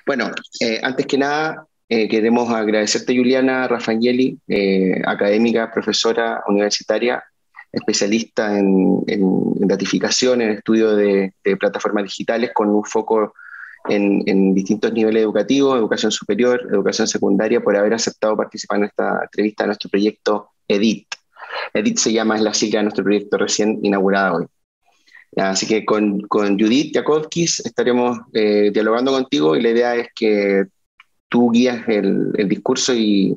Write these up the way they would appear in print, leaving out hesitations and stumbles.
Bueno, antes que nada, queremos agradecerte, Juliana Raffagnelli, académica, profesora universitaria, especialista en datificación, en estudio de plataformas digitales con un foco en distintos niveles educativos, educación superior, educación secundaria, por haber aceptado participar en esta entrevista a nuestro proyecto EDIT. EDIT se llama, es la sigla de nuestro proyecto recién inaugurada hoy. Así que con Judith Jakovskis estaremos dialogando contigo y la idea es que tú guías el discurso y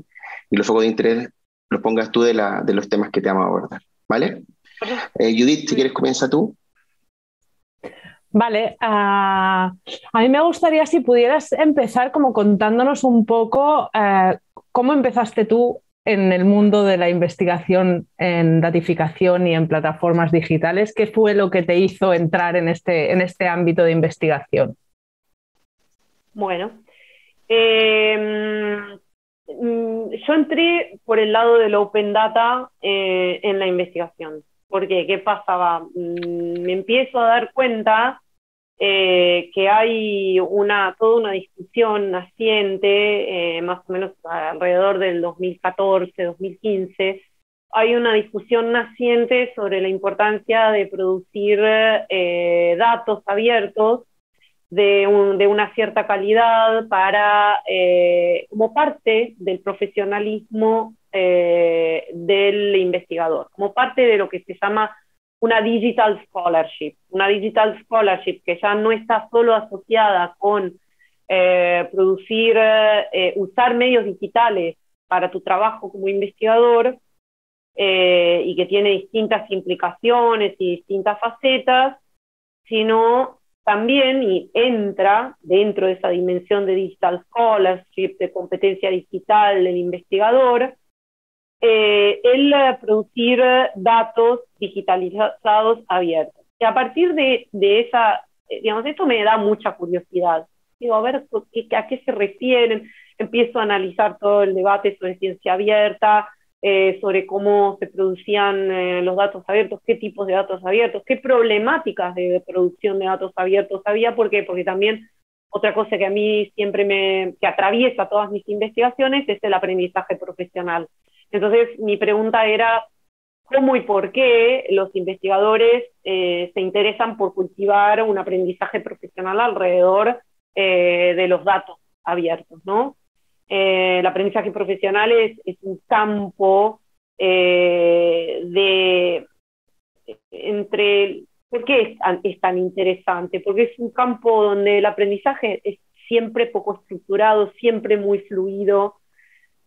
los focos de interés los pongas tú de los temas que te vamos a abordar. ¿Vale? Judith, si quieres comienza tú. Vale, a mí me gustaría si pudieras empezar como contándonos un poco cómo empezaste tú en el mundo de la investigación en datificación y en plataformas digitales. ¿Qué fue lo que te hizo entrar en este ámbito de investigación? Bueno, yo entré por el lado del Open Data en la investigación. ¿Por qué? ¿Qué pasaba? Me empiezo a dar cuenta que hay toda una discusión naciente, más o menos alrededor del 2014, 2015, hay una discusión naciente sobre la importancia de producir datos abiertos de una cierta calidad como parte del profesionalismo del investigador, como parte de lo que se llama una digital scholarship que ya no está solo asociada con usar medios digitales para tu trabajo como investigador, y que tiene distintas implicaciones y distintas facetas, sino también, y entra dentro de esa dimensión de digital scholarship, de competencia digital del investigador, el producir datos digitalizados abiertos. Y a partir de esa, digamos, esto me da mucha curiosidad. Digo, a ver, ¿a qué se refieren? Empiezo a analizar todo el debate sobre ciencia abierta, sobre cómo se producían los datos abiertos, qué tipos de datos abiertos, qué problemáticas de producción de datos abiertos había. ¿Por qué? Porque también otra cosa que a mí siempre que atraviesa todas mis investigaciones es el aprendizaje profesional. Entonces mi pregunta era cómo y por qué los investigadores se interesan por cultivar un aprendizaje profesional alrededor de los datos abiertos, ¿no? El aprendizaje profesional es un campo ¿por qué es tan interesante? Porque es un campo donde el aprendizaje es siempre poco estructurado, siempre muy fluido,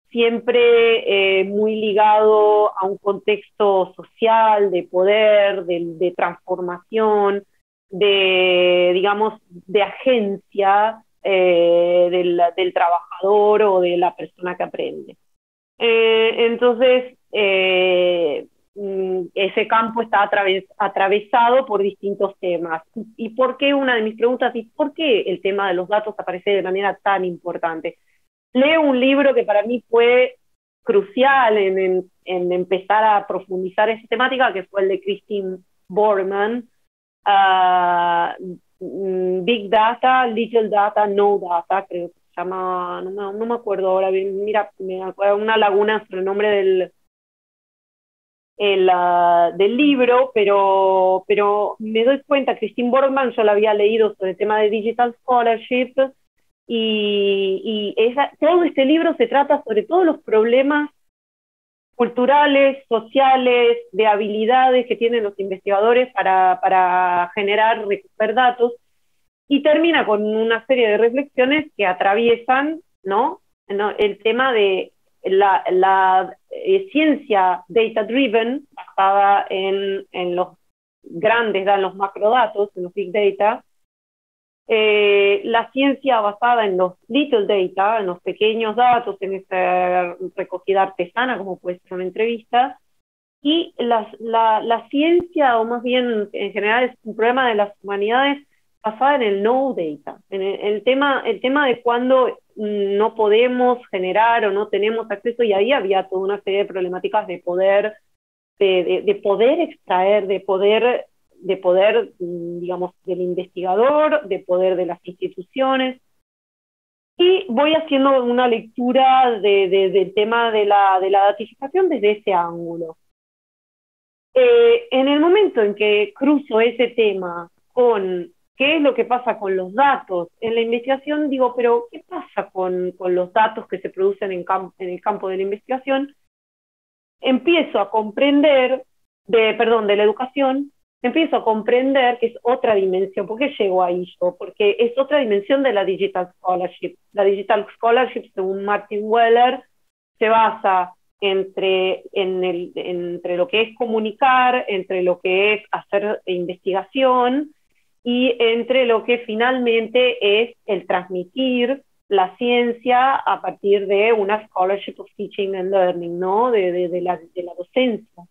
siempre muy ligado a un contexto social, de poder, de transformación, digamos, de agencia del trabajador o de la persona que aprende. Entonces, ese campo está atravesado por distintos temas. ¿Y por qué? Una de mis preguntas es, ¿por qué el tema de los datos aparece de manera tan importante? Leo un libro que para mí fue crucial en empezar a profundizar esa temática, que fue el de Christine Borman, Big Data, Little Data, No Data, creo que se llama, no me acuerdo ahora bien, mira, me acuerdo una laguna sobre el nombre del libro, pero me doy cuenta, Christine Borman, yo la había leído sobre el tema de Digital Scholarship, todo este libro se trata sobre todos los problemas culturales, sociales, de habilidades que tienen los investigadores para recoger datos, y termina con una serie de reflexiones que atraviesan, ¿no? El tema de la ciencia data-driven, basada en los en los macrodatos, en los big data, la ciencia basada en los little data, en los pequeños datos, en esta recogida artesana, como puede ser una entrevista, y la ciencia, o más bien en general es un problema de las humanidades basada en el no data, en el tema de cuando no podemos generar o no tenemos acceso, y ahí había toda una serie de problemáticas de poder, de poder extraer, de poder, digamos, del investigador, de poder de las instituciones. Y voy haciendo una lectura del tema de la datificación desde ese ángulo. En el momento en que cruzo ese tema con qué es lo que pasa con los datos en la investigación, digo, pero ¿qué pasa con los datos que se producen en el campo de la investigación? Empiezo a comprender, de la educación, empiezo a comprender que es otra dimensión. ¿Por qué llego ahí yo? Porque es otra dimensión de la Digital Scholarship. La Digital Scholarship, según Martin Weller, se basa entre lo que es comunicar, entre lo que es hacer investigación y entre lo que finalmente es el transmitir la ciencia a partir de una scholarship of teaching and learning, ¿no? De la docencia.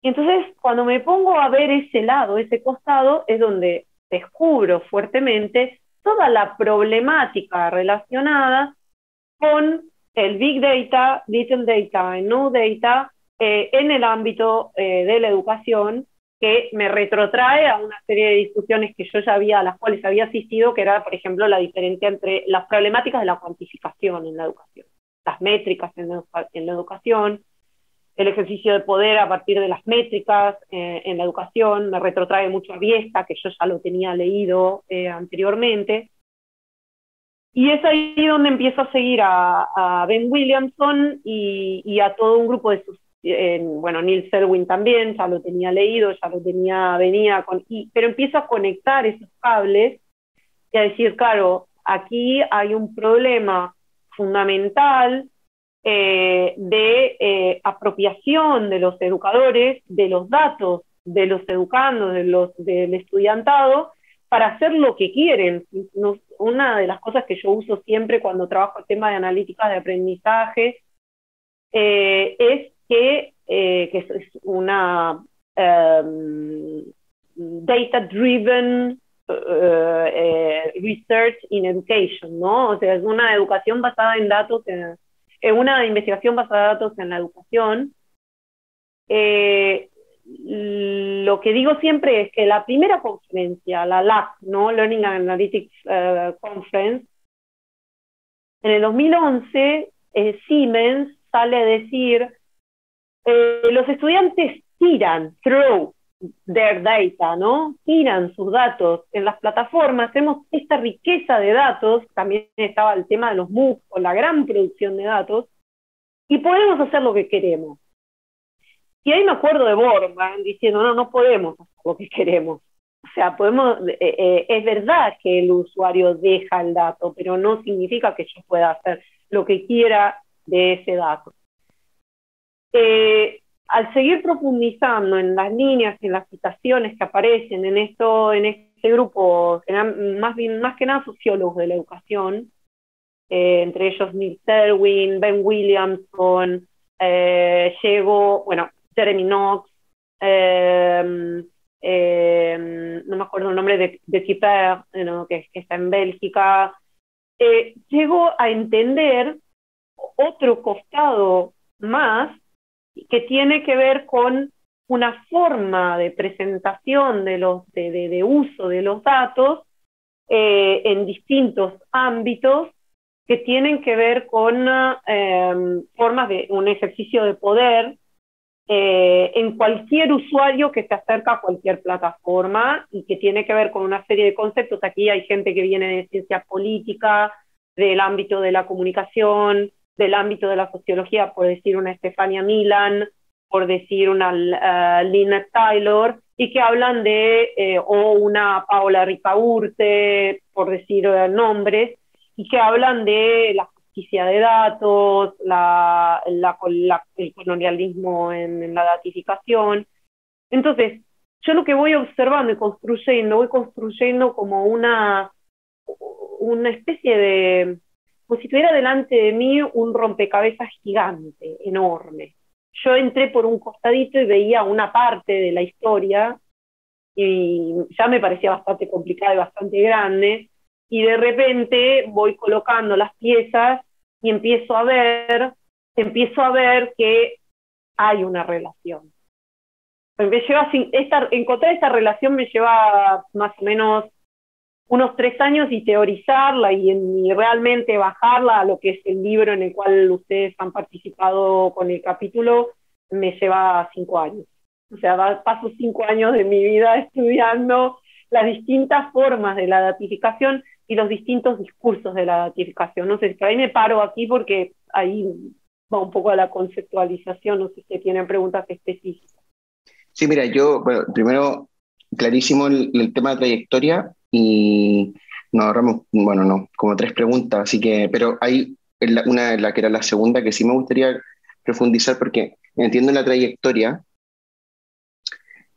Y entonces, cuando me pongo a ver ese lado, ese costado, es donde descubro fuertemente toda la problemática relacionada con el Big Data, Little Data y No Data en el ámbito de la educación, que me retrotrae a una serie de discusiones que yo ya a las cuales había asistido, que era, por ejemplo, la diferencia entre las problemáticas de la cuantificación en la educación, las métricas en la educación, el ejercicio de poder a partir de las métricas en la educación. Me retrotrae mucho a Biesta, que yo ya lo tenía leído anteriormente. Y es ahí donde empiezo a seguir a Ben Williamson y a todo un grupo de sus, bueno, Neil Selwyn también, ya lo tenía leído, ya lo tenía, pero empiezo a conectar esos cables y a decir, claro, aquí hay un problema fundamental de apropiación de los educadores, de los datos de los educandos, del estudiantado, para hacer lo que quieren. Una de las cosas que yo uso siempre cuando trabajo el tema de analítica de aprendizaje es que es una data-driven research in education, ¿no? O sea, es una educación basada en datos, una investigación basada en datos en la educación. Lo que digo siempre es que la primera conferencia, la LAC, ¿no? Learning and Analytics Conference, en el 2011, Siemens sale a decir, los estudiantes throw their data, ¿no? Tiran sus datos en las plataformas, tenemos esta riqueza de datos, también estaba el tema de los MOOC, con la gran producción de datos, y podemos hacer lo que queremos. Y ahí me acuerdo de Borman diciendo, no podemos hacer lo que queremos. O sea, es verdad que el usuario deja el dato, pero no significa que yo pueda hacer lo que quiera de ese dato. Al seguir profundizando en las líneas y en las citaciones que aparecen en este grupo, más que nada sociólogos de la educación, entre ellos Neil Selwyn, Ben Williamson, Jeremy Knox, no me acuerdo el nombre de Kipper, que está en Bélgica, llego a entender otro costado más que tiene que ver con una forma de presentación de uso de los datos en distintos ámbitos que tienen que ver con formas de un ejercicio de poder en cualquier usuario que se acerca a cualquier plataforma y que tiene que ver con una serie de conceptos. Aquí hay gente que viene de ciencia política, del ámbito de la comunicación, del ámbito de la sociología, por decir una Stefania Milan, por decir una Lynette Taylor, y que hablan o una Paola Ricaurte, por decir nombres, y que hablan de la justicia de datos, el colonialismo en la datificación. Entonces, yo lo que voy observando y voy construyendo como una especie de, como si tuviera delante de mí un rompecabezas gigante, enorme. Yo entré por un costadito y veía una parte de la historia y ya me parecía bastante complicada y bastante grande, y de repente voy colocando las piezas y empiezo a ver que hay una relación. Encontrar esta relación me lleva más o menos unos 3 años y teorizarla y realmente bajarla a lo que es el libro en el cual ustedes han participado con el capítulo, me lleva 5 años. O sea, paso 5 años de mi vida estudiando las distintas formas de la datificación y los distintos discursos de la datificación. No sé, por ahí me paro aquí porque ahí va un poco a la conceptualización, no sé si tienen preguntas específicas. Sí, mira, yo, bueno, primero, clarísimo el tema de trayectoria y nos ahorramos, bueno, no, como 3 preguntas, así que, pero hay una, la que era la segunda, que sí me gustaría profundizar porque entiendo la trayectoria,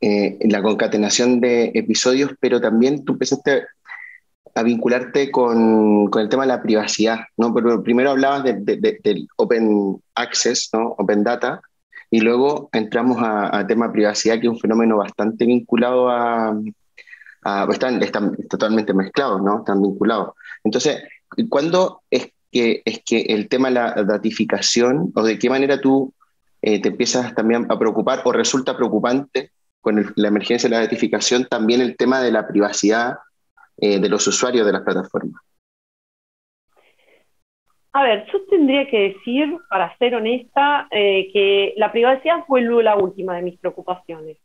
la concatenación de episodios, pero también tú empezaste a vincularte con el tema de la privacidad, ¿no? Pero primero hablabas del Open Access, ¿no? Open Data, y luego entramos a tema privacidad, que es un fenómeno bastante vinculado están totalmente mezclados, ¿no? Están vinculados. Entonces, ¿cuándo es que el tema de la datificación, o de qué manera tú te empiezas también a preocupar, o resulta preocupante con la emergencia de la datificación, también el tema de la privacidad de los usuarios de las plataformas? A ver, yo tendría que decir, para ser honesta, que la privacidad fue la última de mis preocupaciones.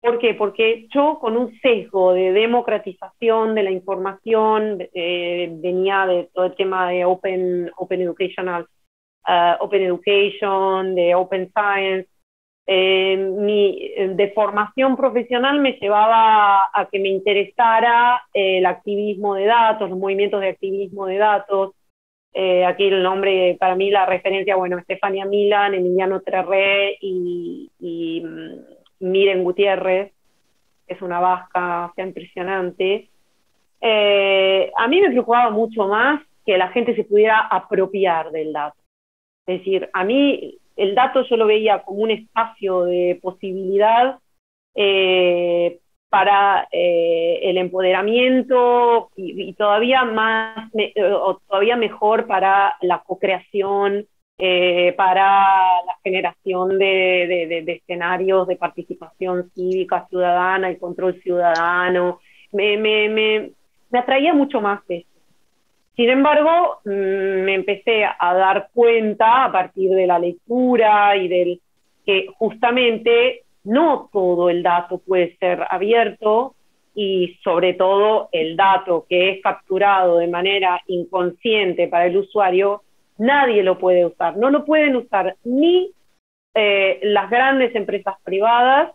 ¿Por qué? Porque yo, con un sesgo de democratización de la información, venía de todo el tema de Open Educational, Open Education, de Open Science. Mi de formación profesional me llevaba a que me interesara el activismo de datos, los movimientos de activismo de datos. Aquí el nombre, para mí la referencia, bueno, Estefania Milan, Emiliano Terré y Miren Gutiérrez, es una vasca, sea impresionante. A mí me preocupaba mucho más que la gente se pudiera apropiar del dato. Es decir, a mí el dato yo lo veía como un espacio de posibilidad para el empoderamiento y todavía más, o todavía mejor para la co-creación, para la generación de escenarios de participación cívica ciudadana, el control ciudadano. Me atraía mucho más eso. Sin embargo, me empecé a dar cuenta a partir de la lectura y del que justamente no todo el dato puede ser abierto, y sobre todo el dato que es capturado de manera inconsciente para el usuario, nadie lo puede usar. No lo pueden usar ni las grandes empresas privadas,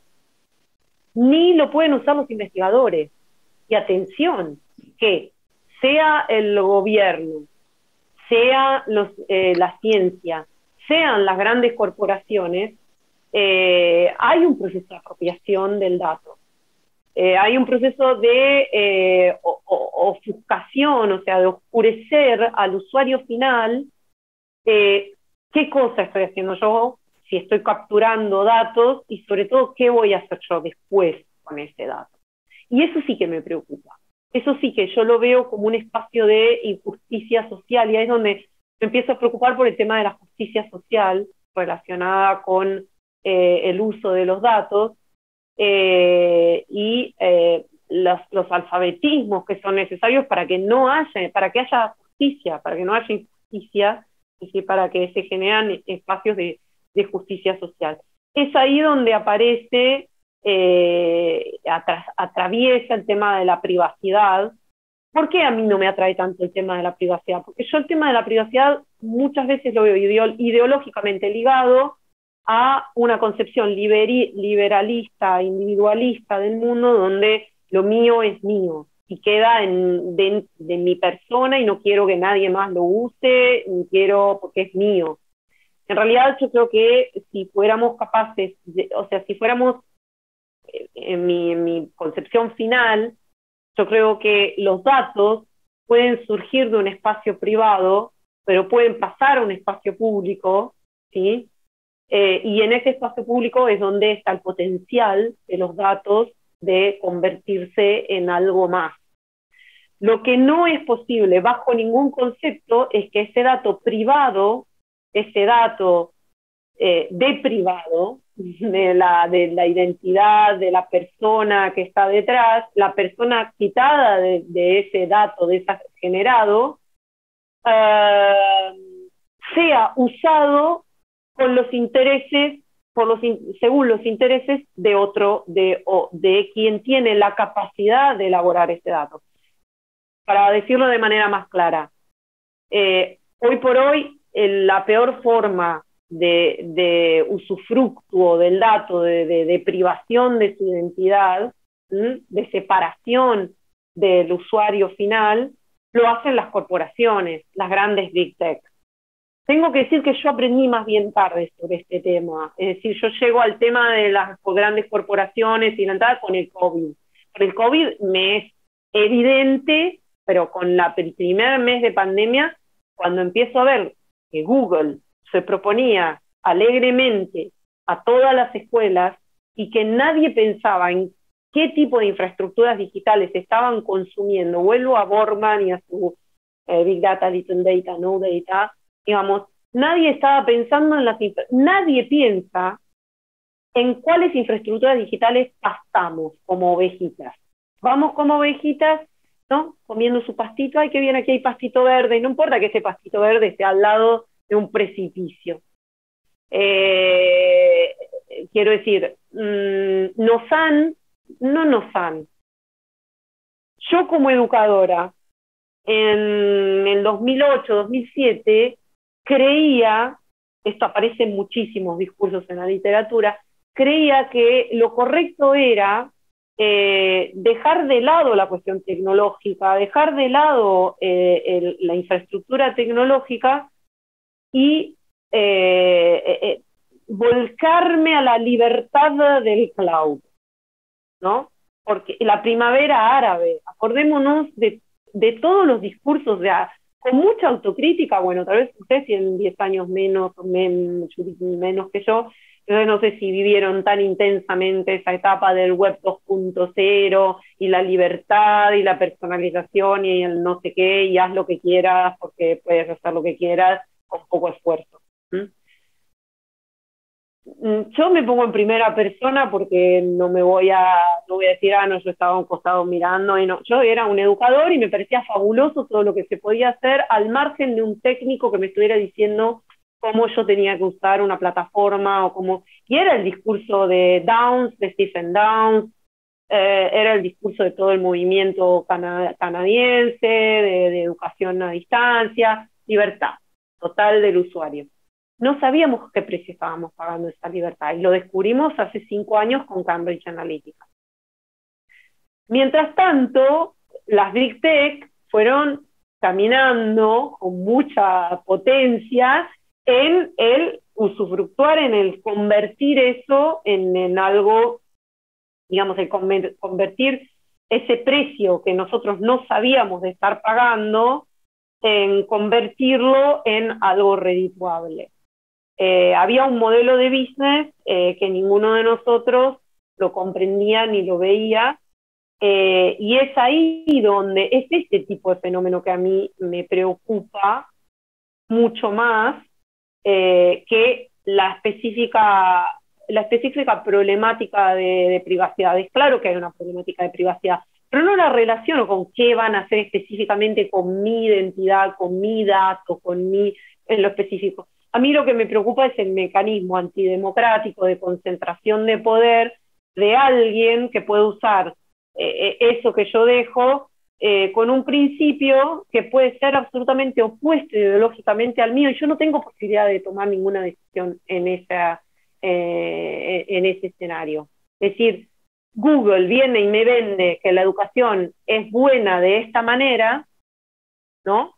ni lo pueden usar los investigadores. Y atención, que sea el gobierno, sea la ciencia, sean las grandes corporaciones, hay un proceso de apropiación del dato. Hay un proceso de ofuscación, o sea, de oscurecer al usuario final qué cosa estoy haciendo yo, si estoy capturando datos, y sobre todo qué voy a hacer yo después con ese dato. Y eso sí que me preocupa. Eso sí que yo lo veo como un espacio de injusticia social, y ahí es donde me empiezo a preocupar por el tema de la justicia social relacionada con el uso de los datos y los alfabetismos que son necesarios para que haya justicia, para que no haya injusticia, y para que se generan espacios de justicia social. Es ahí donde aparece, atraviesa el tema de la privacidad. ¿Por qué a mí no me atrae tanto el tema de la privacidad? Porque yo el tema de la privacidad muchas veces lo veo ideológicamente ligado a una concepción liberalista, individualista del mundo, donde lo mío es mío y queda de mi persona, y no quiero que nadie más lo use, ni quiero, porque es mío. En realidad yo creo que si fuéramos capaces, si fuéramos, en mi concepción final, yo creo que los datos pueden surgir de un espacio privado, pero pueden pasar a un espacio público, ¿sí? Y en ese espacio público es donde está el potencial de los datos de convertirse en algo más. Lo que no es posible bajo ningún concepto es que ese dato privado, ese dato de privado, de la identidad de la persona que está detrás, la persona quitada de ese dato generado, sea usado con los intereses, según los intereses de otro, de quien tiene la capacidad de elaborar ese dato. Para decirlo de manera más clara, hoy por hoy la peor forma de usufructuo del dato, de privación de su identidad, de separación del usuario final, lo hacen las corporaciones, las grandes Big Tech. Tengo que decir que yo aprendí más bien tarde sobre este tema. Es decir, yo llego al tema de las grandes corporaciones y nada con el COVID. Con el COVID me es evidente, pero con el primer mes de pandemia, cuando empiezo a ver que Google se proponía alegremente a todas las escuelas y que nadie pensaba en qué tipo de infraestructuras digitales estaban consumiendo, vuelvo a Borman y a su Big Data, Little Data, No Data, digamos, nadie estaba pensando en nadie piensa en cuáles infraestructuras digitales pastamos como ovejitas. Vamos como ovejitas, ¿no? Comiendo su pastito, ay, qué bien, aquí hay pastito verde, y no importa que ese pastito verde esté al lado de un precipicio. Quiero decir, no nos han. Yo como educadora, en el 2008, 2007, creía, esto aparece en muchísimos discursos en la literatura, creía que lo correcto era dejar de lado la cuestión tecnológica, dejar de lado la infraestructura tecnológica y volcarme a la libertad del cloud, ¿no? Porque la primavera árabe, acordémonos de todos los discursos, con mucha autocrítica, bueno, tal vez ustedes tienen 10 años menos que yo no sé si vivieron tan intensamente esa etapa del web 2.0 y la libertad y la personalización y el no sé qué, y haz lo que quieras porque puedes hacer lo que quieras con poco esfuerzo. Yo me pongo en primera persona porque no voy a decir, no, yo estaba a un costado mirando, y no, yo era un educador y me parecía fabuloso todo lo que se podía hacer al margen de un técnico que me estuviera diciendo cómo yo tenía que usar una plataforma y era el discurso de Downs, de Stephen Downs, era el discurso de todo el movimiento canadiense, de educación a distancia, libertad total del usuario. No sabíamos qué precio estábamos pagando esa libertad y lo descubrimos hace 5 años con Cambridge Analytica. Mientras tanto, las Big Tech fueron caminando con mucha potencia en el usufructuar, en el convertir eso en algo, digamos, el convertir ese precio que nosotros no sabíamos de estar pagando, en convertirlo en algo redituable. Había un modelo de business que ninguno de nosotros lo comprendía ni lo veía, y es ahí donde es este tipo de fenómeno que a mí me preocupa mucho más que la específica problemática de privacidad. Es claro que hay una problemática de privacidad, pero no la relaciono con qué van a hacer específicamente con mi identidad, con mi dato, en lo específico. A mí lo que me preocupa es el mecanismo antidemocrático de concentración de poder de alguien que puede usar eso que yo dejo con un principio que puede ser absolutamente opuesto ideológicamente al mío, y yo no tengo posibilidad de tomar ninguna decisión en ese escenario. Es decir, Google viene y me vende que la educación es buena de esta manera, ¿no?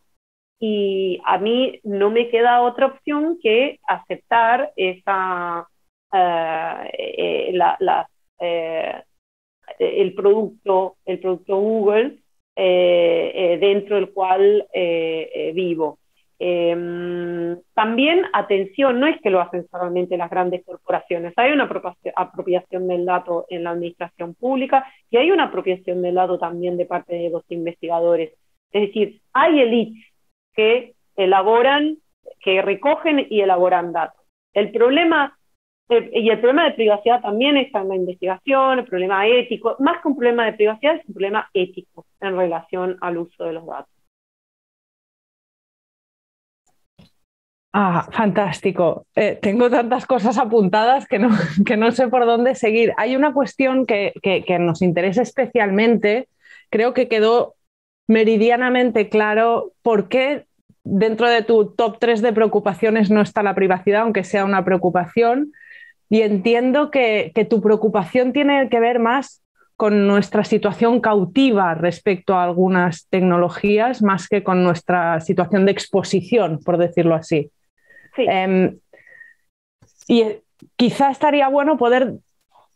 Y a mí no me queda otra opción que aceptar el producto Google dentro del cual vivo. También, atención, no es que lo hacen solamente las grandes corporaciones, hay una apropiación del dato en la administración pública y hay una apropiación del dato también de parte de los investigadores. Es decir, hay élites que recogen y elaboran datos. El problema Y el problema de privacidad también está en la investigación, el problema ético, más que un problema de privacidad, es un problema ético en relación al uso de los datos. Ah, fantástico. Tengo tantas cosas apuntadas que no, que no sé por dónde seguir. Hay una cuestión que nos interesa especialmente. Creo que quedó meridianamente claro por qué dentro de tu top 3 de preocupaciones no está la privacidad, aunque sea una preocupación. Y entiendo que tu preocupación tiene que ver más con nuestra situación cautiva respecto a algunas tecnologías, más que con nuestra situación de exposición, por decirlo así. Sí. Y quizá estaría bueno poder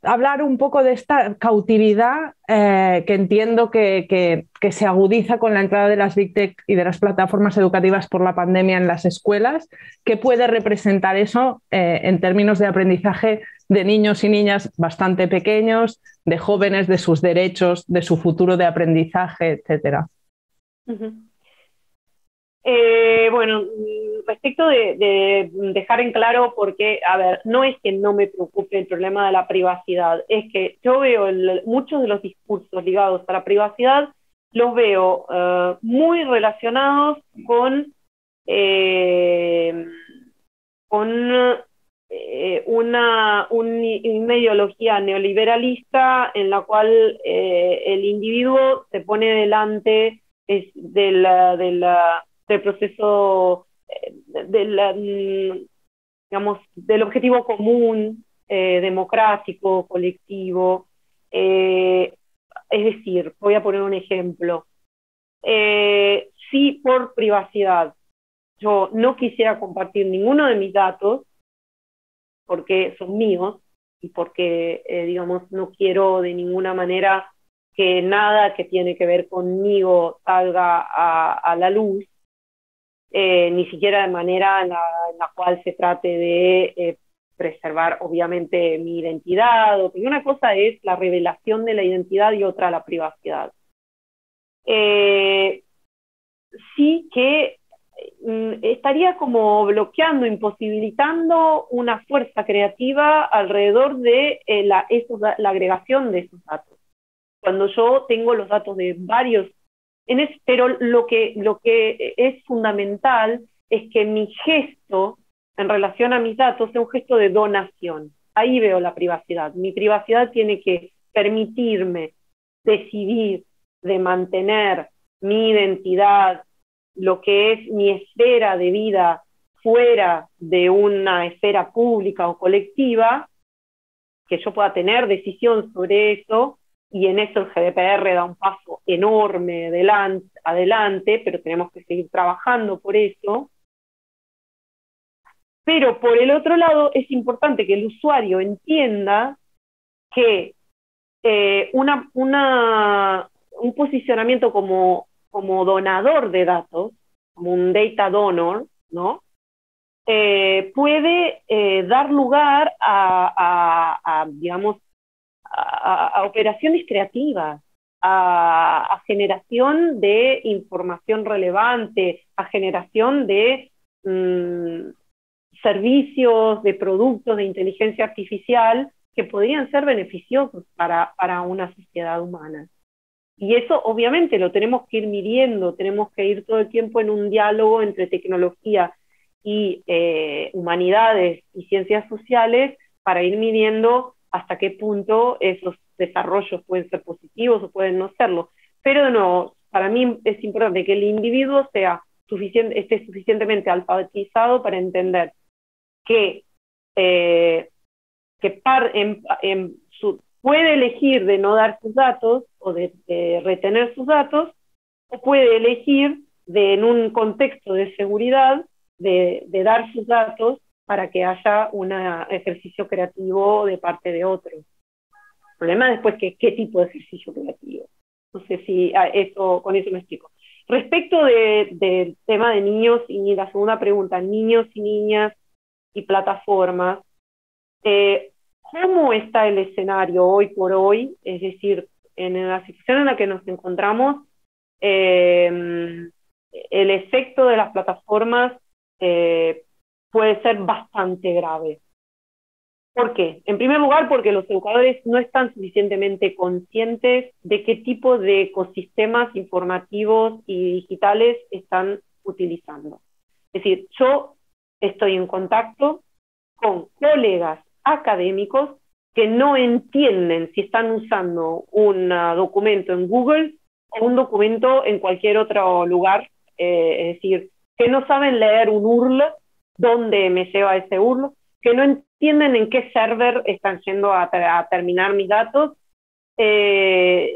hablar un poco de esta cautividad que entiendo que se agudiza con la entrada de las Big Tech y de las plataformas educativas por la pandemia en las escuelas. ¿Qué puede representar eso en términos de aprendizaje de niños y niñas bastante pequeños, de jóvenes, de sus derechos, de su futuro de aprendizaje, etcétera? Uh-huh. Bueno, respecto de dejar en claro, porque, a ver, no es que no me preocupe el problema de la privacidad, es que yo veo muchos de los discursos ligados a la privacidad, los veo muy relacionados con una ideología neoliberalista en la cual el individuo se pone delante del proceso, digamos, del objetivo común, democrático, colectivo. Es decir, voy a poner un ejemplo. Si por privacidad yo no quisiera compartir ninguno de mis datos, porque son míos y porque, digamos, no quiero de ninguna manera que nada que tiene que ver conmigo salga a la luz, ni siquiera de manera en la cual se trate de preservar, obviamente, mi identidad. Porque una cosa es la revelación de la identidad y otra la privacidad. Sí que estaría como bloqueando, imposibilitando una fuerza creativa alrededor de la agregación de esos datos. Cuando yo tengo los datos de varios, pero lo que es fundamental es que mi gesto en relación a mis datos sea un gesto de donación. Ahí veo la privacidad. Mi privacidad tiene que permitirme decidir de mantener mi identidad, lo que es mi esfera de vida fuera de una esfera pública o colectiva, que yo pueda tener decisión sobre eso, y en eso el GDPR da un paso enorme adelante, pero tenemos que seguir trabajando por eso. Pero por el otro lado es importante que el usuario entienda que un posicionamiento como donador de datos, como un data donor, ¿no? Puede dar lugar digamos, a operaciones creativas, a generación de información relevante, a generación de servicios, de productos de inteligencia artificial que podrían ser beneficiosos para una sociedad humana. Y eso obviamente lo tenemos que ir midiendo, tenemos que ir todo el tiempo en un diálogo entre tecnología y humanidades y ciencias sociales para ir midiendo hasta qué punto esos desarrollos pueden ser positivos o pueden no serlo. Pero de nuevo, para mí es importante que el individuo esté suficientemente alfabetizado para entender que puede elegir de no dar sus datos o de retener sus datos, o puede elegir en un contexto de seguridad de dar sus datos para que haya un ejercicio creativo de parte de otros. El problema después es qué tipo de ejercicio creativo. No sé si con eso me explico. Respecto del tema de niños y la segunda pregunta, niños y niñas y plataformas, ¿cómo está el escenario hoy por hoy? Es decir, en la situación en la que nos encontramos, el efecto de las plataformas puede ser bastante grave. ¿Por qué? En primer lugar, porque los educadores no están suficientemente conscientes de qué tipo de ecosistemas informativos y digitales están utilizando. Es decir, yo estoy en contacto con colegas académicos que no entienden si están usando un documento en Google o un documento en cualquier otro lugar, es decir, que no saben leer un URL, dónde me lleva ese URL, que no entienden en qué server están yendo a terminar mis datos, que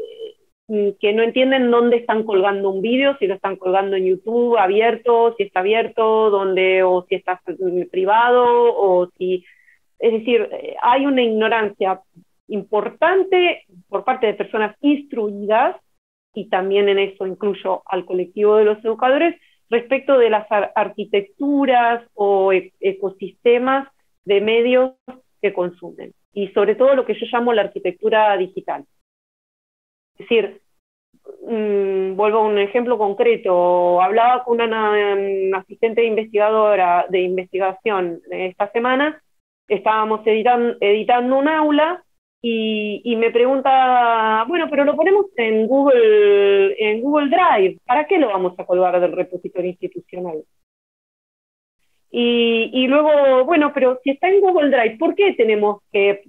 no entienden dónde están colgando un vídeo, si lo están colgando en YouTube abierto, si está abierto, dónde, o si está privado, o si... Es decir, hay una ignorancia importante por parte de personas instruidas, y también en eso incluyo al colectivo de los educadores, respecto de las arquitecturas o ecosistemas de medios que consumen, y sobre todo lo que yo llamo la arquitectura digital. Es decir, vuelvo a un ejemplo concreto, hablaba con una asistente investigadora de investigación esta semana, estábamos editando un aula, y me pregunta, bueno, pero lo ponemos en Google Drive, ¿para qué lo vamos a colgar del repositorio institucional? Y luego, bueno, pero si está en Google Drive, ¿por qué tenemos que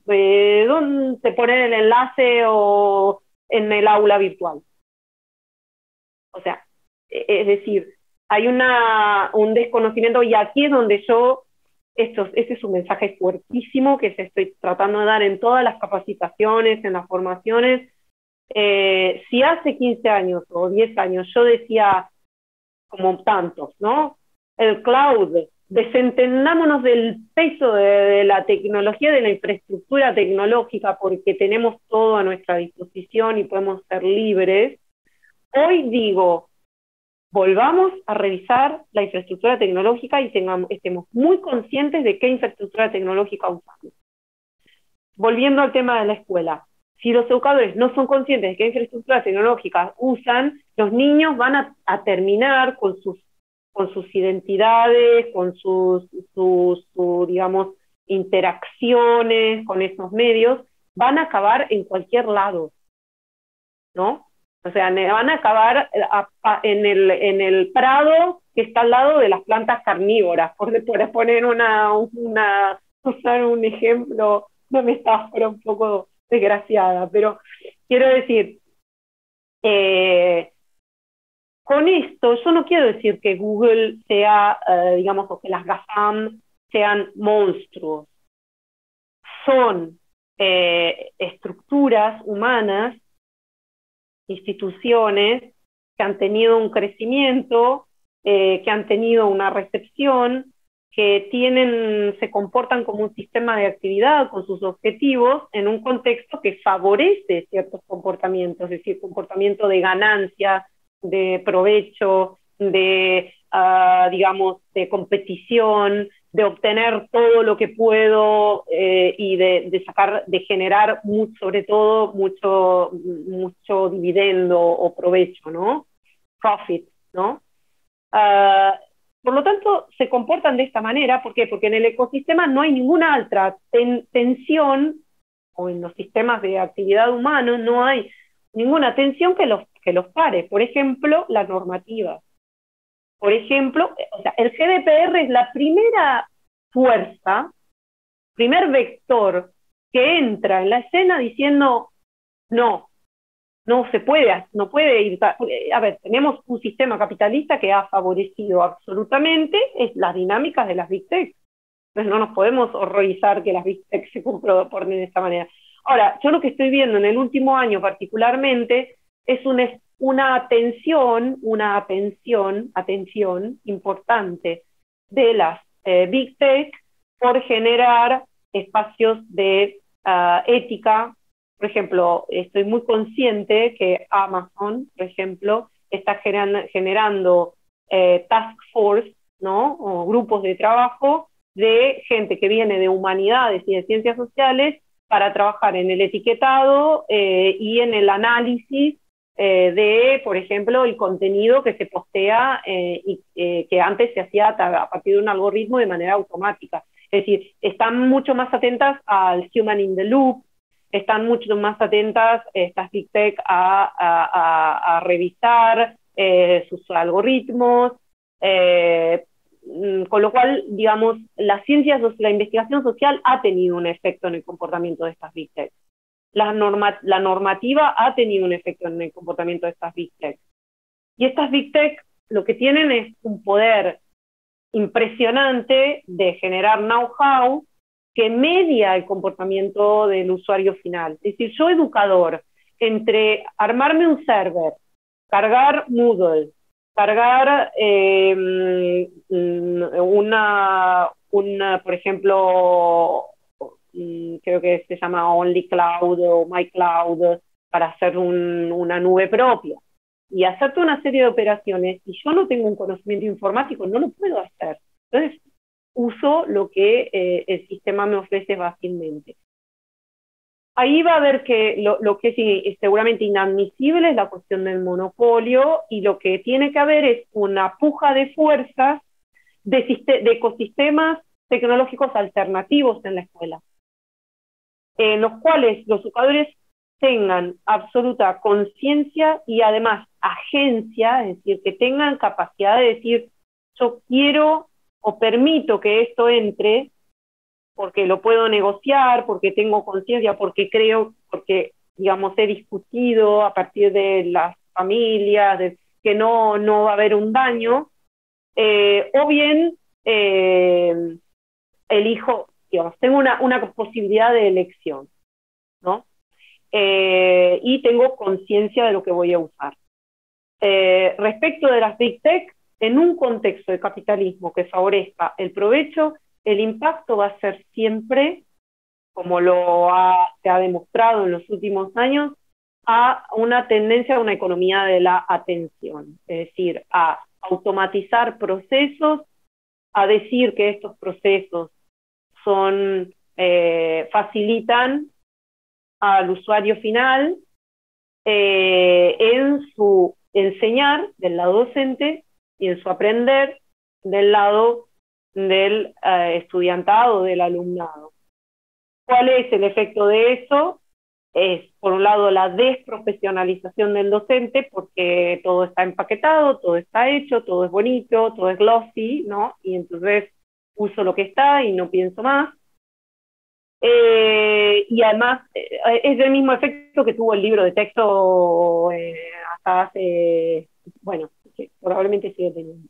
dónde poner el enlace o en el aula virtual? O sea, es decir, hay un desconocimiento, y aquí es donde ese es un mensaje fuertísimo que se estoy tratando de dar en todas las capacitaciones, en las formaciones. Si hace 15 años o 10 años yo decía, como tantos, ¿no? El cloud, desentendámonos del peso de la tecnología, de la infraestructura tecnológica, porque tenemos todo a nuestra disposición y podemos ser libres. Hoy digo, volvamos a revisar la infraestructura tecnológica y estemos muy conscientes de qué infraestructura tecnológica usamos. Volviendo al tema de la escuela, si los educadores no son conscientes de qué infraestructura tecnológica usan, los niños van a terminar con sus identidades, con sus digamos, interacciones con esos medios, van a acabar en cualquier lado, ¿no? O sea, van a acabar en el prado que está al lado de las plantas carnívoras, por poner usar un ejemplo, una metáfora un poco desgraciada, pero quiero decir, con esto yo no quiero decir que Google sea, digamos, o que las GAFAM sean monstruos. Son estructuras humanas, instituciones que han tenido un crecimiento, que han tenido una recepción, que se comportan como un sistema de actividad con sus objetivos en un contexto que favorece ciertos comportamientos, es decir, comportamiento de ganancia, de provecho, digamos, de competición, de obtener todo lo que puedo, y de generar sobre todo mucho dividendo o provecho, ¿no? Profit, ¿no? Por lo tanto, se comportan de esta manera. ¿Por qué? Porque en el ecosistema no hay ninguna otra tensión, o en los sistemas de actividad humana no hay ninguna tensión que los pare. Por ejemplo, la normativa. Por ejemplo, o sea, el GDPR es la primera fuerza, primer vector que entra en la escena diciendo, no se puede, no puede ir. A ver, tenemos un sistema capitalista que ha favorecido absolutamente las dinámicas de las Big Tech. Entonces no nos podemos horrorizar que las Big Tech se comporten de esta manera. Ahora, yo lo que estoy viendo en el último año particularmente es una atención importante de las Big Tech por generar espacios de ética. Por ejemplo, estoy muy consciente que Amazon, por ejemplo, está generando task force, ¿no? O grupos de trabajo de gente que viene de humanidades y de ciencias sociales para trabajar en el etiquetado y en el análisis de, por ejemplo, el contenido que se postea y que antes se hacía a partir de un algoritmo de manera automática. Es decir, están mucho más atentas al human in the loop, están mucho más atentas estas Big Tech a revisar sus algoritmos, con lo cual, digamos, la investigación social ha tenido un efecto en el comportamiento de estas Big Tech. La normativa ha tenido un efecto en el comportamiento de estas Big Tech. Y estas Big Tech lo que tienen es un poder impresionante de generar know-how que media el comportamiento del usuario final. Es decir, yo educador, entre armarme un server, cargar Moodle, cargar por ejemplo, creo que se llama OnlyCloud o MyCloud, para hacer una nube propia, y hacer toda una serie de operaciones, y yo no tengo un conocimiento informático, no lo puedo hacer. Entonces, uso lo que el sistema me ofrece fácilmente. Ahí va a haber que lo que es seguramente inadmisible es la cuestión del monopolio, y lo que tiene que haber es una puja de fuerzas de ecosistemas tecnológicos alternativos en la escuela, en los cuales los educadores tengan absoluta conciencia y además agencia, es decir, que tengan capacidad de decir, yo quiero o permito que esto entre, porque lo puedo negociar, porque tengo conciencia, porque creo, porque, digamos, he discutido a partir de las familias, de que no va a haber un daño, o bien elijo, digamos, tengo una posibilidad de elección, ¿no? Y tengo conciencia de lo que voy a usar. Respecto de las Big Tech, en un contexto de capitalismo que favorezca el provecho, el impacto va a ser siempre, como se ha demostrado en los últimos años, a una tendencia a una economía de la atención, es decir, a automatizar procesos, a decir que estos procesos facilitan al usuario final en su enseñar del lado docente y en su aprender del lado del estudiantado, del alumnado. ¿Cuál es el efecto de eso? Es, por un lado, la desprofesionalización del docente, porque todo está empaquetado, todo está hecho, todo es bonito, todo es glossy, ¿no? Y entonces uso lo que está y no pienso más. Y además es el mismo efecto que tuvo el libro de texto hasta hace, bueno, que probablemente sigue teniendo.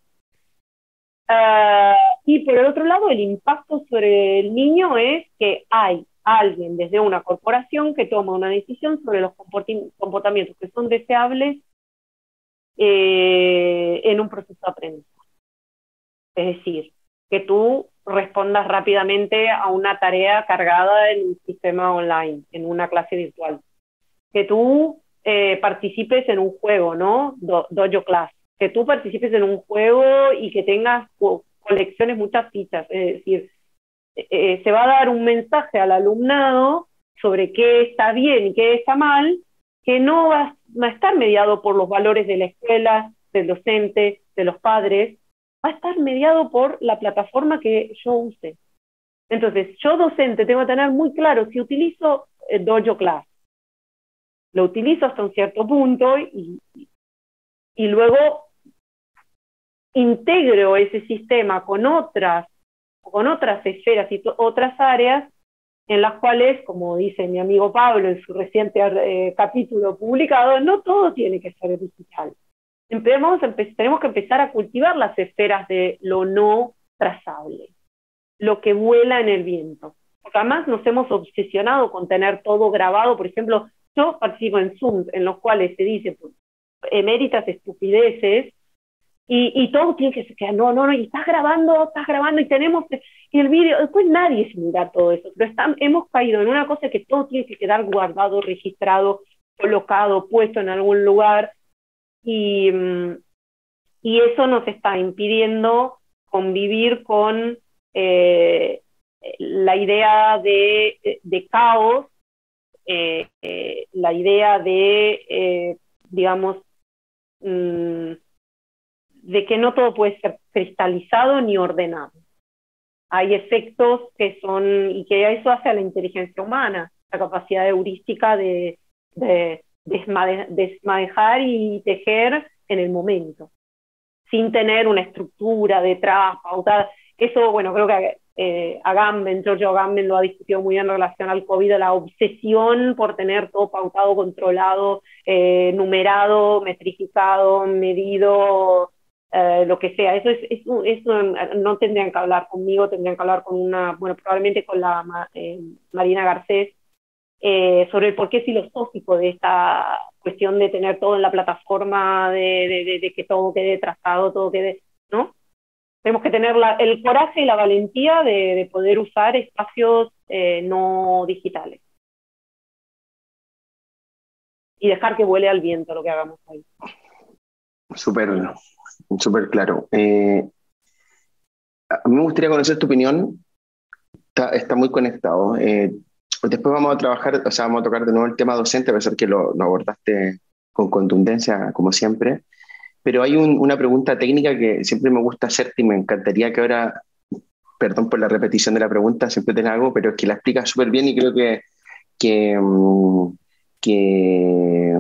Y por el otro lado, el impacto sobre el niño es que hay alguien desde una corporación que toma una decisión sobre los comportamientos que son deseables en un proceso de aprendizaje. Es decir, que tú respondas rápidamente a una tarea cargada en un sistema online, en una clase virtual. Que tú participes en un juego, ¿no? Dojo Class. Que tú participes en un juego y que tengas colecciones muchas fichas. Es decir, se va a dar un mensaje al alumnado sobre qué está bien y qué está mal, que no va a estar mediado por los valores de la escuela, del docente, de los padres, va a estar mediado por la plataforma que yo use. Entonces, yo docente tengo que tener muy claro si utilizo Dojo Class. Lo utilizo hasta un cierto punto y luego integro ese sistema con otras esferas y otras áreas en las cuales, como dice mi amigo Pablo en su reciente capítulo publicado, no todo tiene que ser digital. Tenemos que empezar a cultivar las esferas de lo no trazable, lo que vuela en el viento. Porque además nos hemos obsesionado con tener todo grabado. Por ejemplo, yo participo en Zoom, en los cuales se dice eméritas estupideces, y todo tiene que ser, no, y estás grabando, y tenemos el vídeo, después nadie se mira todo eso, pero hemos caído en una cosa que todo tiene que quedar guardado, registrado, colocado, puesto en algún lugar, y eso nos está impidiendo convivir con la idea de caos, la idea de, digamos, de que no todo puede ser cristalizado ni ordenado. hay efectos que son, y que eso hace a la inteligencia humana, la capacidad heurística de desmadejar y tejer en el momento, sin tener una estructura detrás, pautada. Eso, bueno, creo que Giorgio Agamben lo ha discutido muy bien en relación al COVID, la obsesión por tener todo pautado, controlado, numerado, metrificado, medido, lo que sea. Eso no tendrían que hablar conmigo, tendrían que hablar con probablemente con la Marina Garcés, sobre el porqué filosófico de esta cuestión de tener todo en la plataforma, de que todo quede trazado, todo quede, ¿no? Tenemos que tener el coraje y la valentía de poder usar espacios no digitales. Y dejar que vuele al viento lo que hagamos ahí. Súper, súper claro. A mí me gustaría conocer tu opinión. Está muy conectado. Después vamos a trabajar, o sea, vamos a tocar de nuevo el tema docente, a pesar que lo abordaste con contundencia, como siempre. Pero hay una pregunta técnica que siempre me gusta hacerte y me encantaría que ahora, perdón por la repetición de la pregunta, siempre te la hago, pero es que la explicas súper bien y creo que, mm, que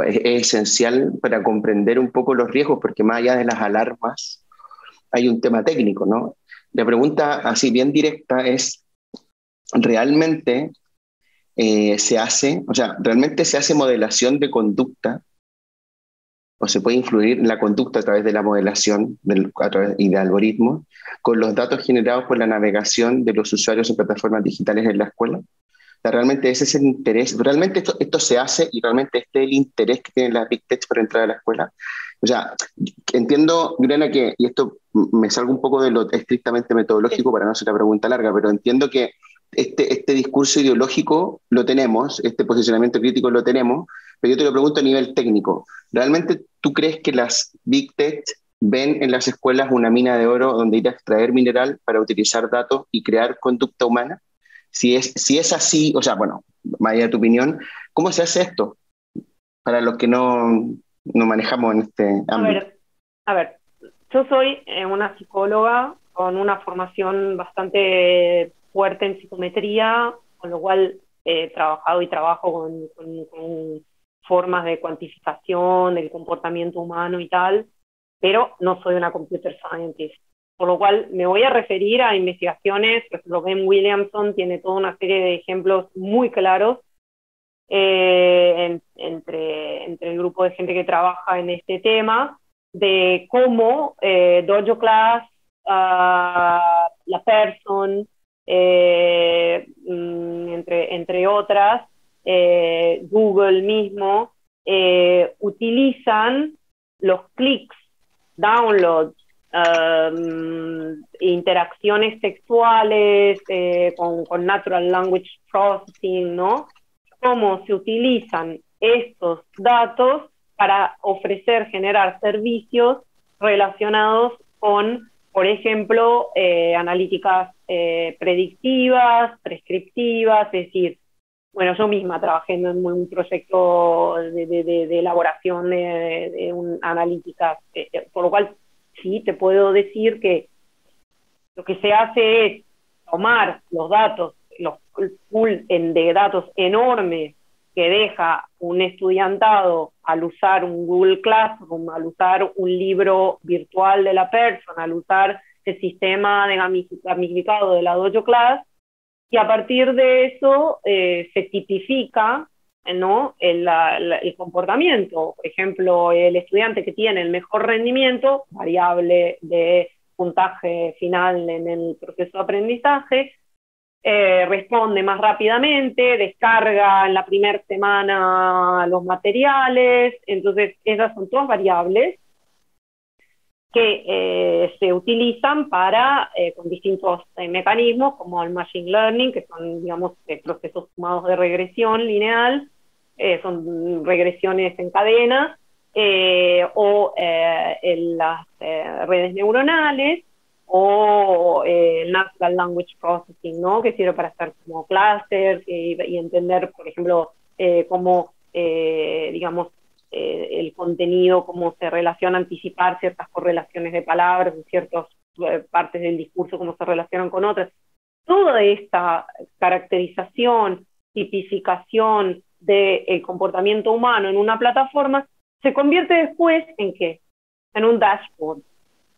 es esencial para comprender un poco los riesgos, porque más allá de las alarmas hay un tema técnico, ¿no? La pregunta así bien directa es, ¿realmente realmente se hace modelación de conducta o se puede influir en la conducta a través de la modelación y de algoritmos con los datos generados por la navegación de los usuarios en plataformas digitales en la escuela? O sea, realmente ese es el interés, realmente esto se hace y realmente este es el interés que tienen las Big Tech para entrar a la escuela. O sea, entiendo, Juliana, y esto me salgo un poco de lo estrictamente metodológico para no hacer la pregunta larga, pero entiendo que este discurso ideológico lo tenemos, este posicionamiento crítico lo tenemos, pero yo te lo pregunto a nivel técnico. ¿Realmente tú crees que las Big Tech ven en las escuelas una mina de oro donde ir a extraer mineral para utilizar datos y crear conducta humana? Si es así, o sea, bueno, más allá de tu opinión, ¿cómo se hace esto para los que no manejamos en este ámbito? A ver, yo soy una psicóloga con una formación bastante fuerte en psicometría, con lo cual he trabajado y trabajo con formas de cuantificación del comportamiento humano y tal, pero no soy una computer scientist. Por lo cual me voy a referir a investigaciones, por ejemplo, Ben Williamson tiene toda una serie de ejemplos muy claros entre el grupo de gente que trabaja en este tema, de cómo Dojo Class, La Person, entre otras, Google mismo, utilizan los clics, downloads, interacciones sexuales con Natural Language Processing, ¿no? Cómo se utilizan estos datos para generar servicios relacionados con, por ejemplo, analíticas predictivas, prescriptivas, es decir, bueno, yo misma trabajé en un proyecto de elaboración de analíticas, por lo cual sí te puedo decir que lo que se hace es tomar los datos, los pool de datos enormes que deja un estudiantado al usar un Google Classroom, al usar un libro virtual de la persona, al usar el sistema de gamificado de la Dojo Class, y a partir de eso se tipifica, ¿no? el comportamiento. Por ejemplo, el estudiante que tiene el mejor rendimiento, variable de puntaje final en el proceso de aprendizaje, responde más rápidamente, descarga en la primera semana los materiales. Entonces esas son todas variables que se utilizan para, con distintos mecanismos, como el Machine Learning, que son, digamos, procesos sumados de regresión lineal, son regresiones en cadena, o en las redes neuronales, o Natural Language Processing, ¿no? Que sirve para hacer como clusters y entender, por ejemplo, cómo, digamos, el contenido, cómo se relaciona, anticipar ciertas correlaciones de palabras en ciertos partes del discurso, cómo se relacionan con otras. Toda esta caracterización, tipificación del comportamiento humano en una plataforma se convierte después ¿en qué? En un dashboard,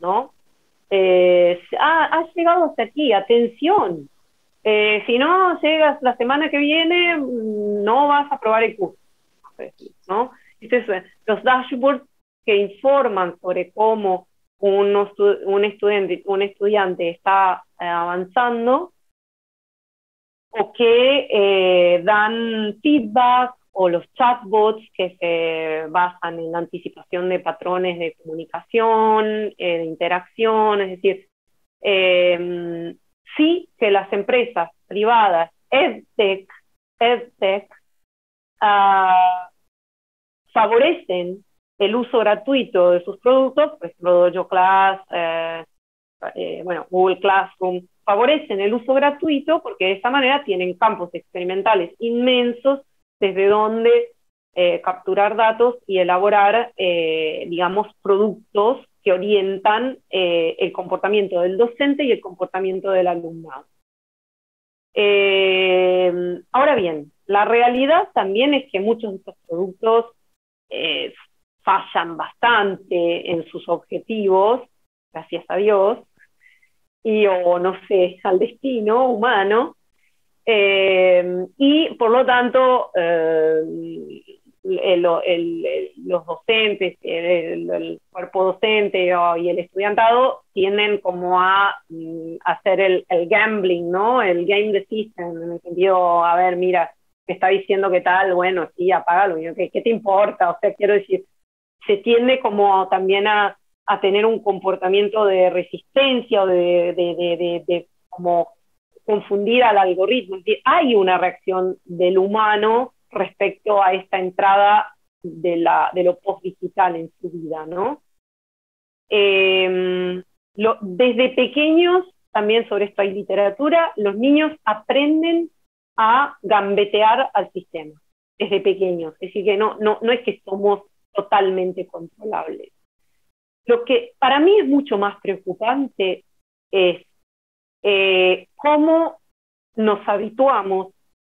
¿no? Has llegado hasta aquí, atención. Si no llegas la semana que viene, no vas a aprobar el curso, ¿no? Entonces, los dashboards que informan sobre cómo un estudiante está avanzando, o que dan feedback, o los chatbots que se basan en la anticipación de patrones de comunicación, de interacción, es decir, sí que las empresas privadas, EdTech, favorecen el uso gratuito de sus productos, por ejemplo, Dojo Class, Google Classroom, favorecen el uso gratuito porque de esa manera tienen campos experimentales inmensos desde donde capturar datos y elaborar, digamos, productos que orientan el comportamiento del docente y el comportamiento del alumnado. Ahora bien, la realidad también es que muchos de estos productos fallan bastante en sus objetivos, gracias a Dios, o no sé, al destino humano, y por lo tanto los docentes, el cuerpo docente y el estudiantado tienden como a hacer el gambling, ¿no? El game the system, en el sentido, a ver, mira, me está diciendo que tal, bueno, sí, apágalo, ¿qué te importa? O sea, quiero decir, se tiende como también a tener un comportamiento de resistencia o de como confundir al algoritmo. Es decir, hay una reacción del humano respecto a esta entrada de lo post-digital en su vida, ¿no? Desde pequeños, también sobre esto hay literatura, los niños aprenden a gambetear al sistema, desde pequeños. Es decir, que no es que somos totalmente controlables. Lo que para mí es mucho más preocupante es cómo nos habituamos,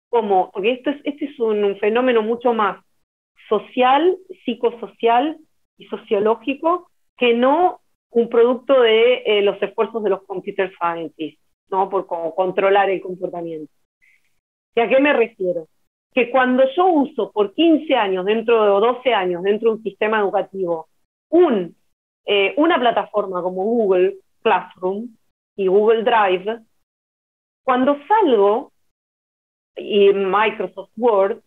porque este es un fenómeno mucho más social, psicosocial y sociológico, que no un producto de los esfuerzos de los computer scientists, ¿no? Por controlar el comportamiento. ¿Y a qué me refiero? Que cuando yo uso por 15 años, o 12 años, dentro de un sistema educativo, una plataforma como Google Classroom y Google Drive, cuando salgo, y Microsoft Word,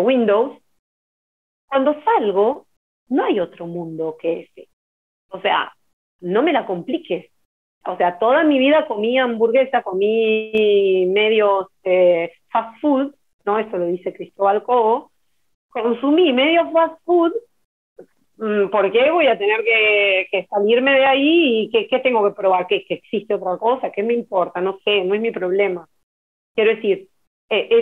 Windows, cuando salgo, no hay otro mundo que ese. O sea, no me la compliques. O sea, toda mi vida comí hamburguesa, comí medios fast food, ¿no? Eso lo dice Cristóbal Cobo. Consumí medios fast food. ¿Por qué voy a tener que salirme de ahí? ¿Y qué tengo que probar? ¿Que existe otra cosa? ¿Qué me importa? No sé, no es mi problema. Quiero decir,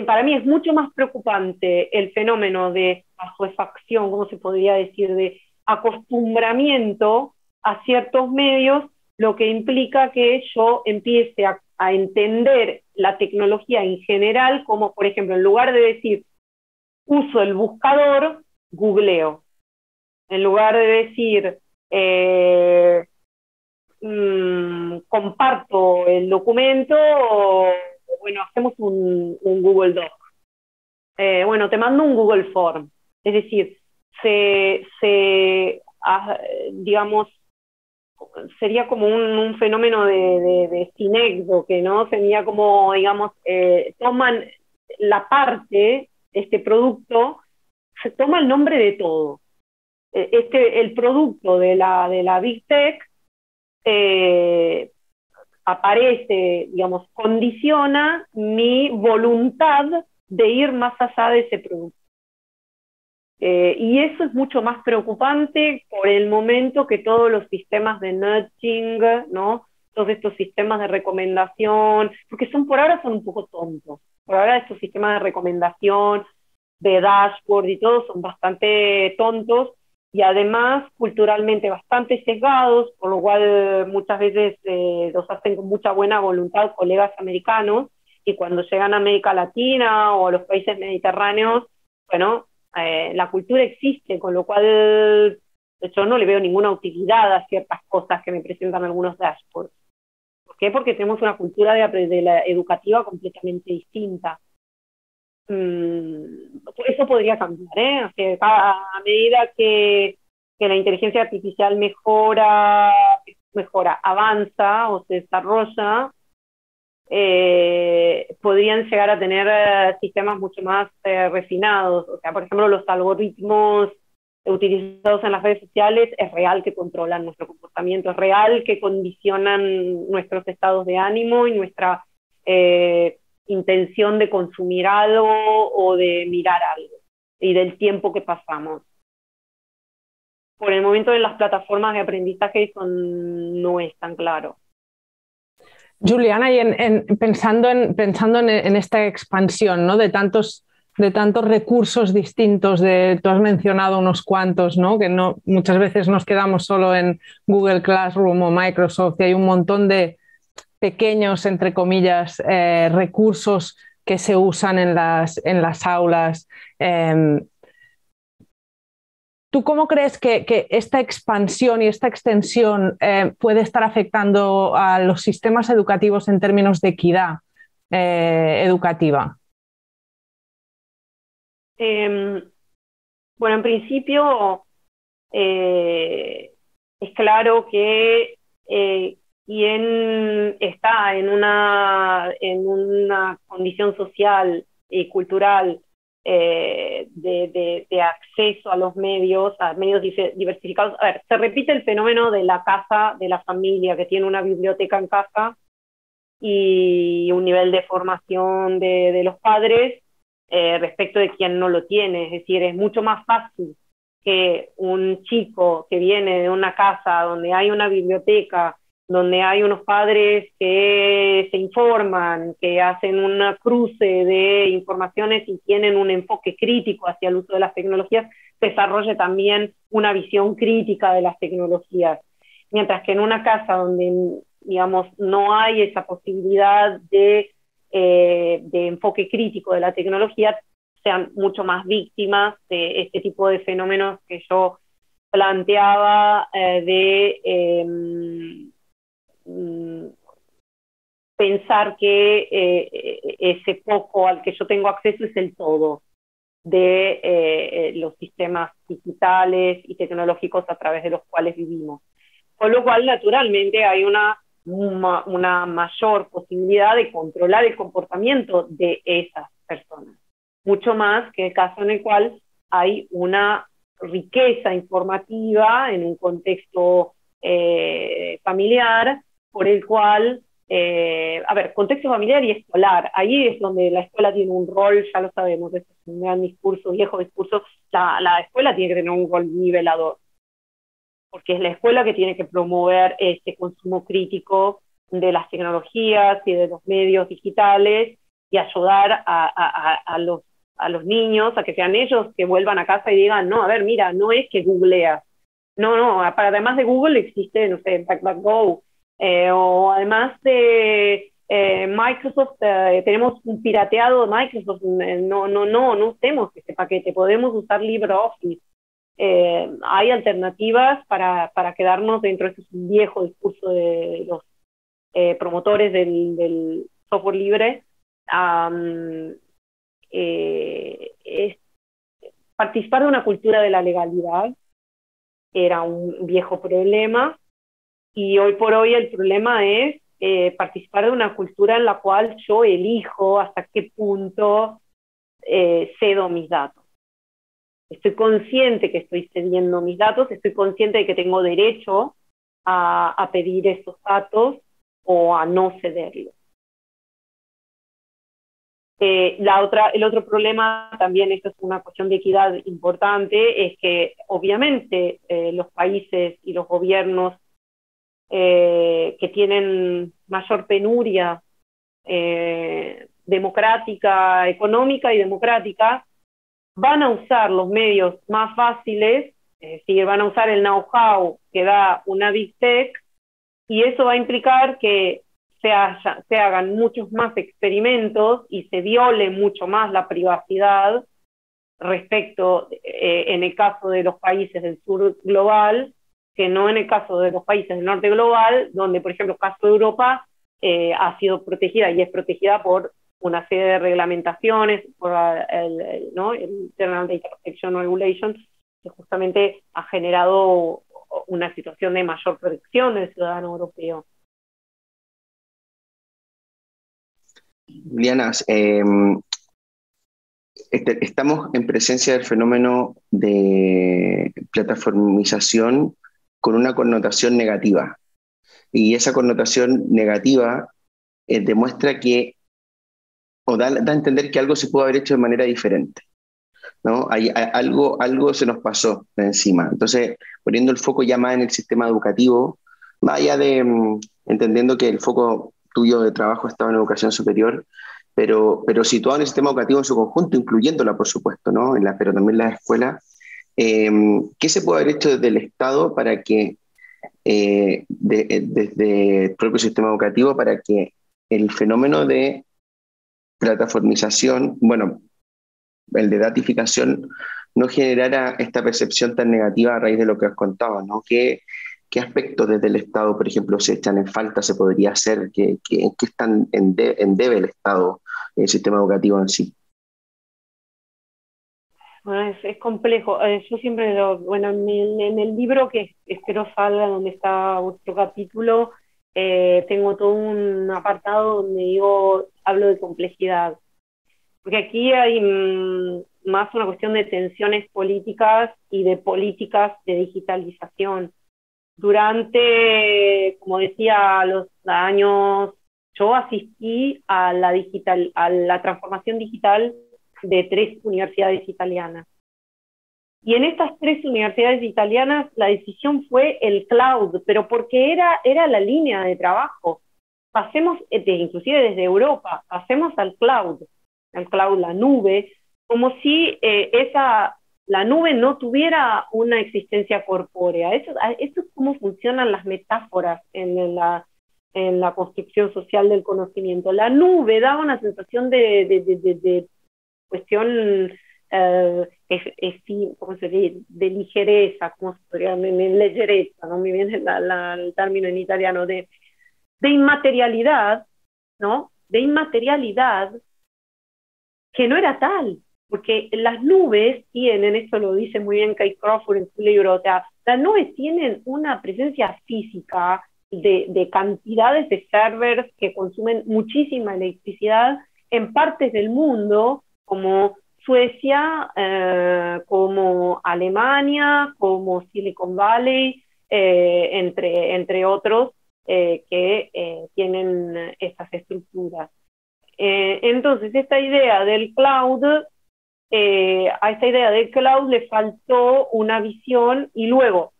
para mí es mucho más preocupante el fenómeno de assuefacción, ¿cómo se podría decir?, de acostumbramiento a ciertos medios, lo que implica que yo empiece a entender la tecnología en general como, por ejemplo, en lugar de decir uso el buscador, googleo. En lugar de decir comparto el documento, bueno, hacemos un Google Doc. Bueno, te mando un Google Form. Es decir, digamos, sería como un fenómeno de sinécdoque, ¿no? Sería como, digamos, toman la parte, este producto, se toma el nombre de todo. El producto de la Big Tech aparece, digamos, condiciona mi voluntad de ir más allá de ese producto. Y eso es mucho más preocupante por el momento que todos los sistemas de nudging, ¿no? Todos estos sistemas de recomendación, porque por ahora son un poco tontos. Por ahora estos sistemas de recomendación, de dashboard y todo son bastante tontos, y además culturalmente bastante sesgados, por lo cual muchas veces los hacen con mucha buena voluntad colegas americanos, y cuando llegan a América Latina o a los países mediterráneos, bueno, la cultura existe, con lo cual yo no le veo ninguna utilidad a ciertas cosas que me presentan algunos dashboards. ¿Por qué? Porque tenemos una cultura de la educativa completamente distinta. Eso podría cambiar, ¿eh? O sea, a medida que la inteligencia artificial mejora, avanza o se desarrolla, podrían llegar a tener sistemas mucho más refinados. O sea, por ejemplo, los algoritmos utilizados en las redes sociales es real que controlan nuestro comportamiento, es real que condicionan nuestros estados de ánimo y nuestra intención de consumir algo o de mirar algo, y del tiempo que pasamos. Por el momento en las plataformas de aprendizaje eso no es tan claro. Juliana, y pensando en esta expansión, ¿no? de tantos recursos distintos, tú has mencionado unos cuantos, ¿no? Que muchas veces nos quedamos solo en Google Classroom o Microsoft, y hay un montón de pequeños, entre comillas, recursos que se usan en las aulas. ¿Tú cómo crees que esta expansión y esta extensión puede estar afectando a los sistemas educativos en términos de equidad educativa? Bueno, en principio es claro que quien está en una condición social y cultural de acceso a medios diversificados. A ver, se repite el fenómeno de la casa, de la familia, que tiene una biblioteca en casa y un nivel de formación de los padres respecto de quien no lo tiene. Es decir, es mucho más fácil que un chico que viene de una casa donde hay una biblioteca, donde hay unos padres que se informan, que hacen un cruce de informaciones y tienen un enfoque crítico hacia el uso de las tecnologías, desarrolle también una visión crítica de las tecnologías. Mientras que en una casa donde, digamos, no hay esa posibilidad de enfoque crítico de la tecnología, sean mucho más víctimas de este tipo de fenómenos que yo planteaba pensar que ese poco al que yo tengo acceso es el todo de los sistemas digitales y tecnológicos a través de los cuales vivimos. Con lo cual, naturalmente, hay una mayor posibilidad de controlar el comportamiento de esas personas, mucho más que el caso en el cual hay una riqueza informativa en un contexto familiar, por el cual, contexto familiar y escolar, ahí es donde la escuela tiene un rol, ya lo sabemos, este es un gran discurso, viejo discurso, la escuela tiene que tener un rol nivelador, porque es la escuela que tiene que promover este consumo crítico de las tecnologías y de los medios digitales y ayudar a los niños a que sean ellos que vuelvan a casa y digan, no, a ver, mira, no es que googleas, no, además de Google existe, no sé, DuckDuckGo, o además de Microsoft, tenemos un pirateado de Microsoft, no usemos ese paquete, podemos usar LibreOffice. Hay alternativas para quedarnos dentro de ese viejo discurso de los promotores del software libre. Es participar de una cultura de la legalidad era un viejo problema, y hoy por hoy el problema es participar de una cultura en la cual yo elijo hasta qué punto cedo mis datos. Estoy consciente que estoy cediendo mis datos, estoy consciente de que tengo derecho a pedir esos datos o a no cederlos. El otro problema, también esto es una cuestión de equidad importante, es que obviamente los países y los gobiernos que tienen mayor penuria democrática, económica y democrática, van a usar los medios más fáciles Es decir, van a usar el know-how que da una Big Tech y eso va a implicar que se hagan muchos más experimentos y se viole mucho más la privacidad respecto, en el caso de los países del sur global, que no en el caso de los países del norte global, donde, por ejemplo, el caso de Europa ha sido protegida y es protegida por una serie de reglamentaciones, por ¿no? el Internal Data Protection Regulation, que justamente ha generado una situación de mayor protección del ciudadano europeo. Juliana, estamos en presencia del fenómeno de plataformización con una connotación negativa. Y esa connotación negativa demuestra que, o da a entender que algo se pudo haber hecho de manera diferente, ¿no? Algo se nos pasó de encima. Entonces, poniendo el foco ya más en el sistema educativo, más allá de entendiendo que el foco tuyo de trabajo estaba en educación superior, pero situado en el sistema educativo en su conjunto, incluyéndola, por supuesto, ¿no? Pero también las escuelas, ¿qué se puede haber hecho desde el Estado para que, desde el propio sistema educativo, para que el fenómeno de plataformización, bueno, el de datificación, no generara esta percepción tan negativa a raíz de lo que os contaba, ¿no? ¿Qué aspectos desde el Estado, por ejemplo, se echan en falta, se podría hacer? ¿Qué están en debe el Estado, el sistema educativo en sí? Bueno, es complejo. Yo siempre bueno, en el libro que espero salga, donde está vuestro capítulo, tengo todo un apartado donde hablo de complejidad. Porque aquí hay más una cuestión de tensiones políticas y de políticas de digitalización. Durante, como decía, los años, yo asistí a la transformación digital de 3 universidades italianas. Y en estas 3 universidades italianas la decisión fue el cloud, pero porque era la línea de trabajo. Pasemos, inclusive desde Europa, pasemos al cloud, la nube, como si la nube no tuviera una existencia corpórea. Eso es cómo funcionan las metáforas en la construcción social del conocimiento. La nube daba una sensación de cuestión, ¿cómo se dice? De ligereza, ¿cómo se podría decir? Leggerezza, no me viene el término en italiano, de inmaterialidad, ¿no? De inmaterialidad que no era tal, porque las nubes tienen, esto lo dice muy bien Kate Crawford en su libro, o sea, las nubes tienen una presencia física de cantidades de servers que consumen muchísima electricidad en partes del mundo, como Suecia, como Alemania, como Silicon Valley, entre otros, que tienen estas estructuras. Entonces, esta idea del cloud, a esta idea del cloud le faltó una visión, y luego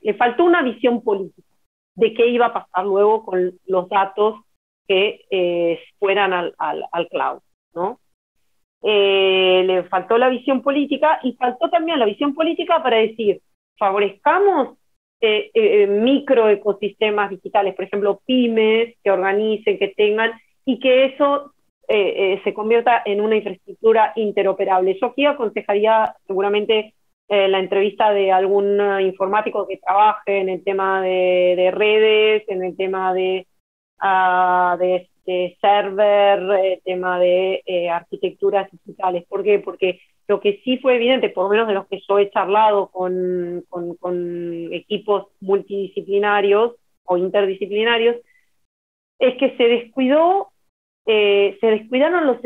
le faltó una visión política de qué iba a pasar luego con los datos que fueran al cloud, ¿no? Le faltó la visión política, y faltó también la visión política para decir, favorezcamos microecosistemas digitales, por ejemplo, pymes que organicen, que tengan, y que eso se convierta en una infraestructura interoperable. Yo aquí aconsejaría seguramente la entrevista de algún informático que trabaje en el tema de redes, en el tema de server, tema de arquitecturas digitales. ¿Por qué? Porque lo que sí fue evidente, por lo menos de los que yo he charlado con equipos multidisciplinarios o interdisciplinarios, es que se descuidaron los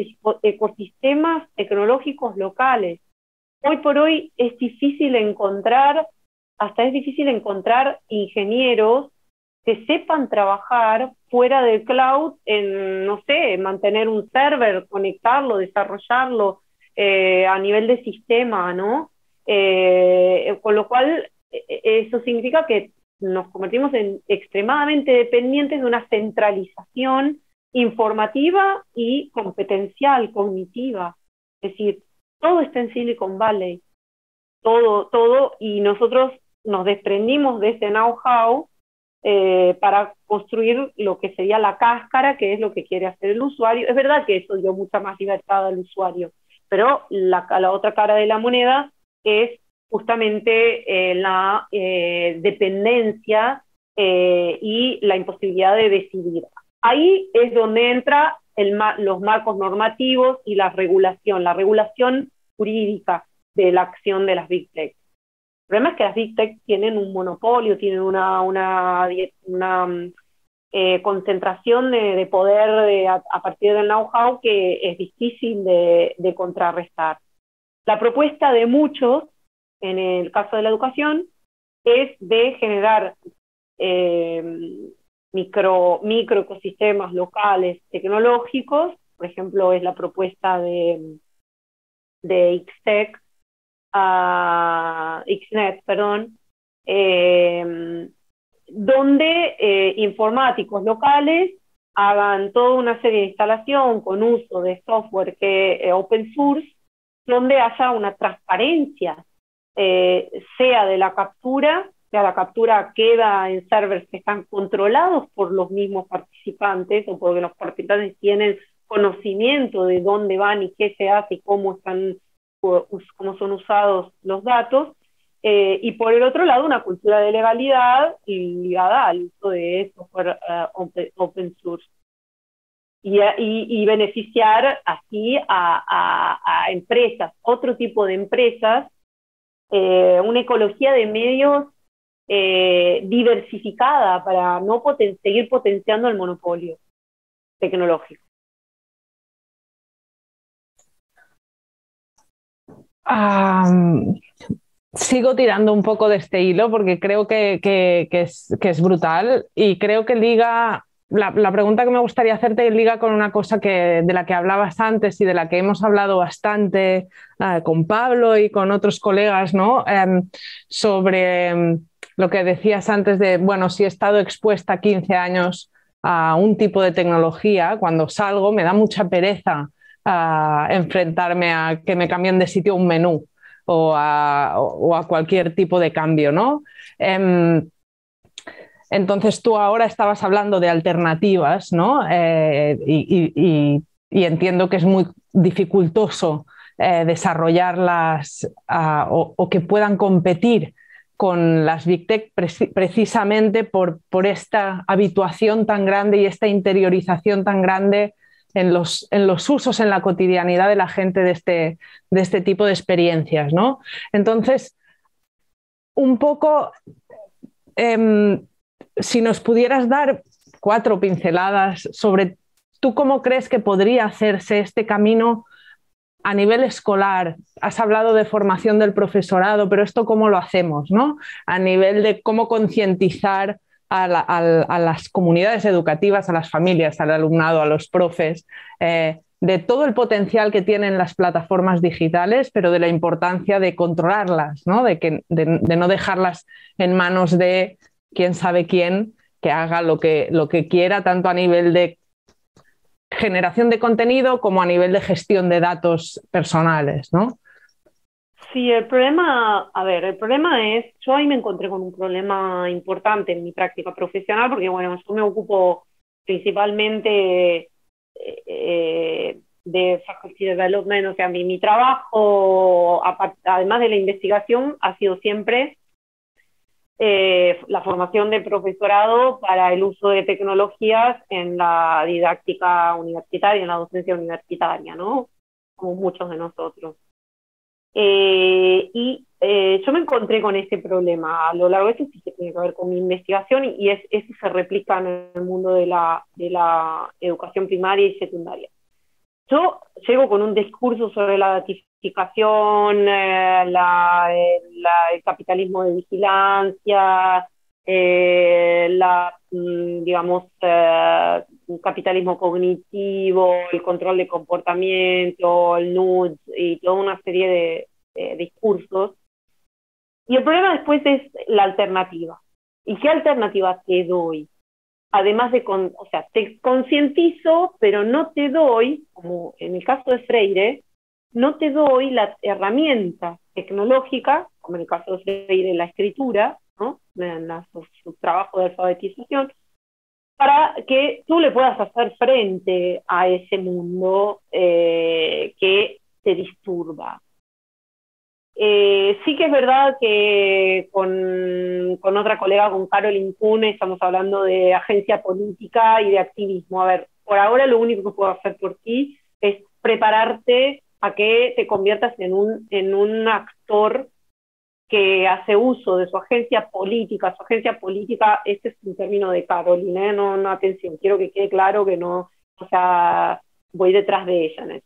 ecosistemas tecnológicos locales. Hoy por hoy es difícil encontrar ingenieros que sepan trabajar fuera del cloud en, no sé, mantener un server, conectarlo, desarrollarlo a nivel de sistema, ¿no? Con lo cual, eso significa que nos convertimos en extremadamente dependientes de una centralización informativa y competencial, cognitiva. Es decir, todo está en Silicon Valley. todo, y nosotros nos desprendimos de ese know-how para construir lo que sería la cáscara, que es lo que quiere hacer el usuario. Es verdad que eso dio mucha más libertad al usuario, pero la otra cara de la moneda es justamente la dependencia y la imposibilidad de decidir. Ahí es donde entra los marcos normativos y la regulación jurídica de la acción de las Big Tech. El problema es que las Big Tech tienen un monopolio, tienen una concentración de poder a partir del know-how que es difícil de contrarrestar. La propuesta de muchos, en el caso de la educación, es de generar micro ecosistemas locales tecnológicos. Por ejemplo, es la propuesta de XNet, donde informáticos locales hagan toda una serie de instalación con uso de software open source, donde haya una transparencia, sea la captura queda en servers que están controlados por los mismos participantes, o porque los participantes tienen conocimiento de dónde van y qué se hace y cómo son usados los datos, y por el otro lado una cultura de legalidad ligada al uso de software open source, y beneficiar así a empresas, otro tipo de empresas, una ecología de medios diversificada para no seguir potenciando el monopolio tecnológico. Sigo tirando un poco de este hilo porque creo que es brutal, y creo que liga, la pregunta que me gustaría hacerte liga con una cosa de la que hablabas antes y de la que hemos hablado bastante con Pablo y con otros colegas, ¿no? Sobre lo que decías antes de, bueno, si he estado expuesta 15 años a un tipo de tecnología, cuando salgo me da mucha pereza enfrentarme a que me cambien de sitio un menú o a cualquier tipo de cambio, ¿no? Entonces tú ahora estabas hablando de alternativas, ¿no? Y entiendo que es muy dificultoso desarrollarlas o que puedan competir con las Big Tech precisamente por esta habituación tan grande y esta interiorización tan grande en los usos, en la cotidianidad de la gente de este tipo de experiencias, ¿no? Entonces, un poco, si nos pudieras dar 4 pinceladas sobre tú cómo crees que podría hacerse este camino a nivel escolar. Has hablado de formación del profesorado, pero esto cómo lo hacemos, ¿no? A nivel de cómo concientizar a las comunidades educativas, a las familias, al alumnado, a los profes, de todo el potencial que tienen las plataformas digitales, pero de la importancia de controlarlas, ¿no? De no dejarlas en manos de quién sabe quién, que haga lo que quiera, tanto a nivel de generación de contenido como a nivel de gestión de datos personales, ¿no? Sí, el problema es, yo ahí me encontré con un problema importante en mi práctica profesional, porque bueno, yo me ocupo principalmente de faculty development, o sea, mi trabajo, además de la investigación, ha sido siempre la formación del profesorado para el uso de tecnologías en la didáctica universitaria, en la docencia universitaria, ¿no? Como muchos de nosotros. Yo me encontré con ese problema a lo largo de eso, sí que tiene que ver con mi investigación, y eso se replica en el mundo de la educación primaria y secundaria. Yo llego con un discurso sobre la datificación, el capitalismo de vigilancia, digamos, un capitalismo cognitivo, el control de comportamiento, el nudge y toda una serie de discursos. Y el problema después es la alternativa. ¿Y qué alternativa te doy? Además o sea, te concientizo, pero no te doy, como en el caso de Freire, no te doy la herramienta tecnológica como en el caso de Freire, la escritura, ¿no? En su trabajo de alfabetización, para que tú le puedas hacer frente a ese mundo que te disturba. Sí que es verdad que con otra colega, con Carolyn Kuhn, estamos hablando de agencia política y de activismo. A ver, por ahora lo único que puedo hacer por ti es prepararte a que te conviertas en un actor que hace uso de su agencia política. Su agencia política, este es un término de Carolyn, no, atención, quiero que quede claro que no, o sea, voy detrás de ella, ¿no?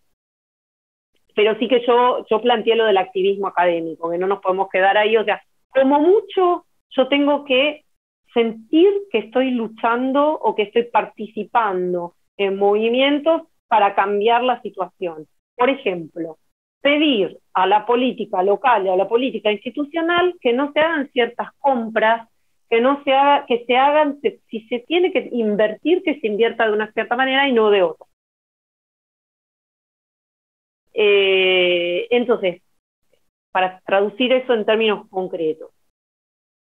Pero sí que yo planteé lo del activismo académico, que no nos podemos quedar ahí, o sea, como mucho yo tengo que sentir que estoy luchando o que estoy participando en movimientos para cambiar la situación. Por ejemplo, pedir a la política local y a la política institucional que no se hagan ciertas compras, que se hagan, si se tiene que invertir, que se invierta de una cierta manera y no de otra. Entonces, para traducir eso en términos concretos,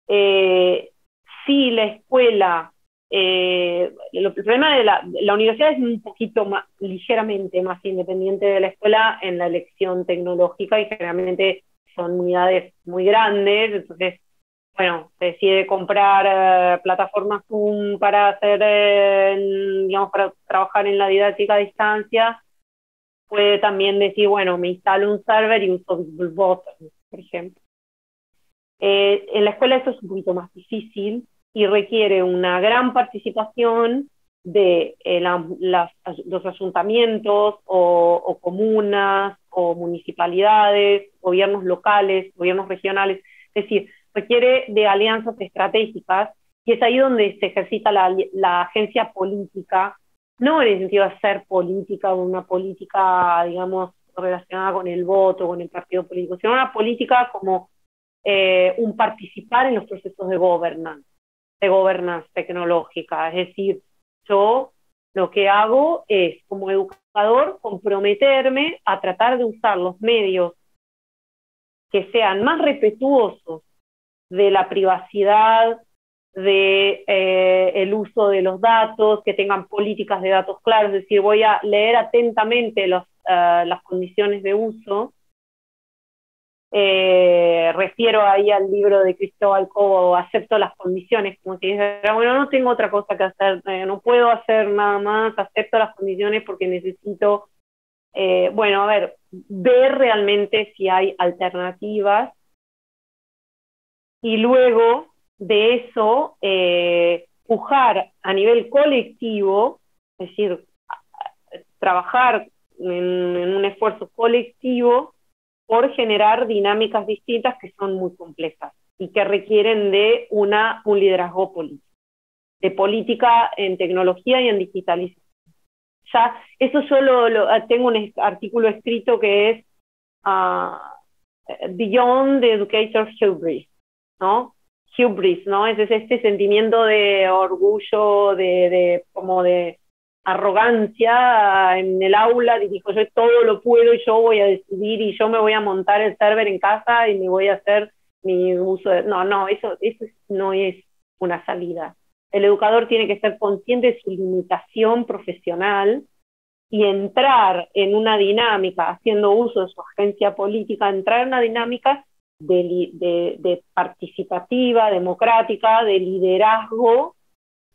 si la escuela, el problema de la universidad es un poquito más, ligeramente más independiente de la escuela en la elección tecnológica, y generalmente son unidades muy grandes. Entonces, bueno, se decide comprar plataformas Zoom para hacer, digamos, para trabajar en la didáctica a distancia. Puede también decir, bueno, me instalo un server y uso Googlebot, por ejemplo. En la escuela eso es un poquito más difícil y requiere una gran participación de los ayuntamientos o comunas o municipalidades, gobiernos locales, gobiernos regionales. Es decir, requiere de alianzas estratégicas, y es ahí donde se ejercita la agencia política, no en el sentido de hacer política o una política, digamos, relacionada con el voto, con el partido político, sino una política como un participar en los procesos de governance tecnológica. Es decir, yo lo que hago es, como educador, comprometerme a tratar de usar los medios que sean más respetuosos de la privacidad, el uso de los datos, que tengan políticas de datos claros. Es decir, voy a leer atentamente las condiciones de uso. Refiero ahí al libro de Cristóbal Cobo, Acepto las condiciones, como si dijera, bueno, no tengo otra cosa que hacer, no puedo hacer nada más, acepto las condiciones porque necesito, bueno, a ver, ver realmente si hay alternativas, y luego de eso, pujar a nivel colectivo, es decir, trabajar en un esfuerzo colectivo por generar dinámicas distintas que son muy complejas y que requieren de un liderazgo político, de política en tecnología y en digitalización. Ya, eso yo tengo un artículo escrito que es Beyond the Educator's Hubris, ¿no? Hubris, ¿no? Es este sentimiento de orgullo, como de arrogancia en el aula, y dijo, yo todo lo puedo y yo voy a decidir y yo me voy a montar el server en casa y me voy a hacer mi uso de... No, eso no es una salida. El educador tiene que ser consciente de su limitación profesional y entrar en una dinámica, haciendo uso de su agencia política, entrar en una dinámica de participativa, democrática, de liderazgo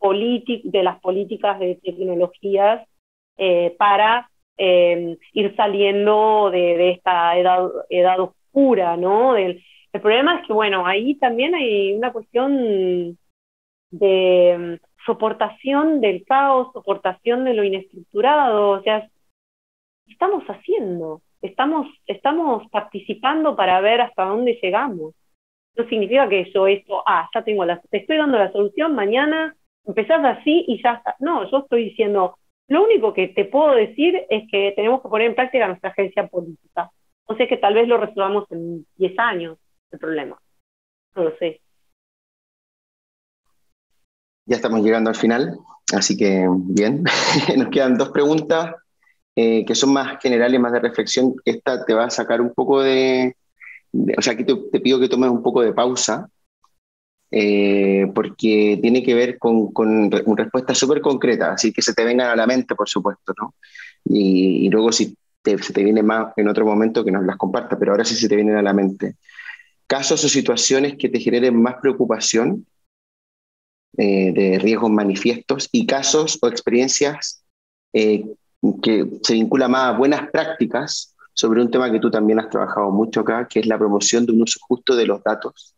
de las políticas de tecnologías, para ir saliendo de esta edad oscura, ¿no? El problema es que, bueno, ahí también hay una cuestión de soportación del caos, soportación de lo inestructurado. O sea, estamos participando para ver hasta dónde llegamos. No significa que yo ya te estoy dando la solución, mañana empezás así y ya está. No, yo estoy diciendo, lo único que te puedo decir es que tenemos que poner en práctica nuestra agencia política. O sea que tal vez lo resolvamos en 10 años, el problema. No lo sé. Ya estamos llegando al final, así que bien. Nos quedan 2 preguntas que son más generales, más de reflexión. Esta te va a sacar un poco de o sea, aquí te pido que tomes un poco de pausa, porque tiene que ver con una respuesta súper concreta, así que se te vengan a la mente, por supuesto, ¿no? Y luego si se te viene más en otro momento que nos las compartas, pero ahora sí se te vienen a la mente. Casos o situaciones que te generen más preocupación, de riesgos manifiestos, y casos o experiencias eh, que se vinculan más a buenas prácticas sobre un tema que tú también has trabajado mucho acá, que es la promoción de un uso justo de los datos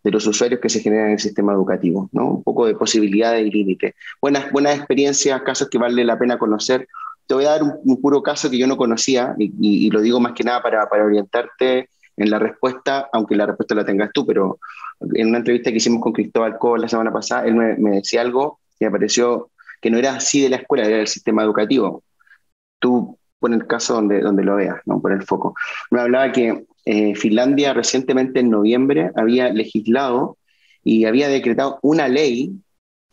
de los usuarios que se generan en el sistema educativo, ¿no? Un poco de posibilidades y límites. Buenas experiencias, casos que vale la pena conocer. Te voy a dar un puro caso que yo no conocía y lo digo más que nada para orientarte en la respuesta, aunque la respuesta la tengas tú, pero en una entrevista que hicimos con Cristóbal Cobos la semana pasada, él me decía algo que me pareció que no era así de la escuela, era del sistema educativo. Tú pon el caso donde lo veas, ¿no? Por el foco. Me hablaba que Finlandia recientemente en noviembre había legislado y había decretado una ley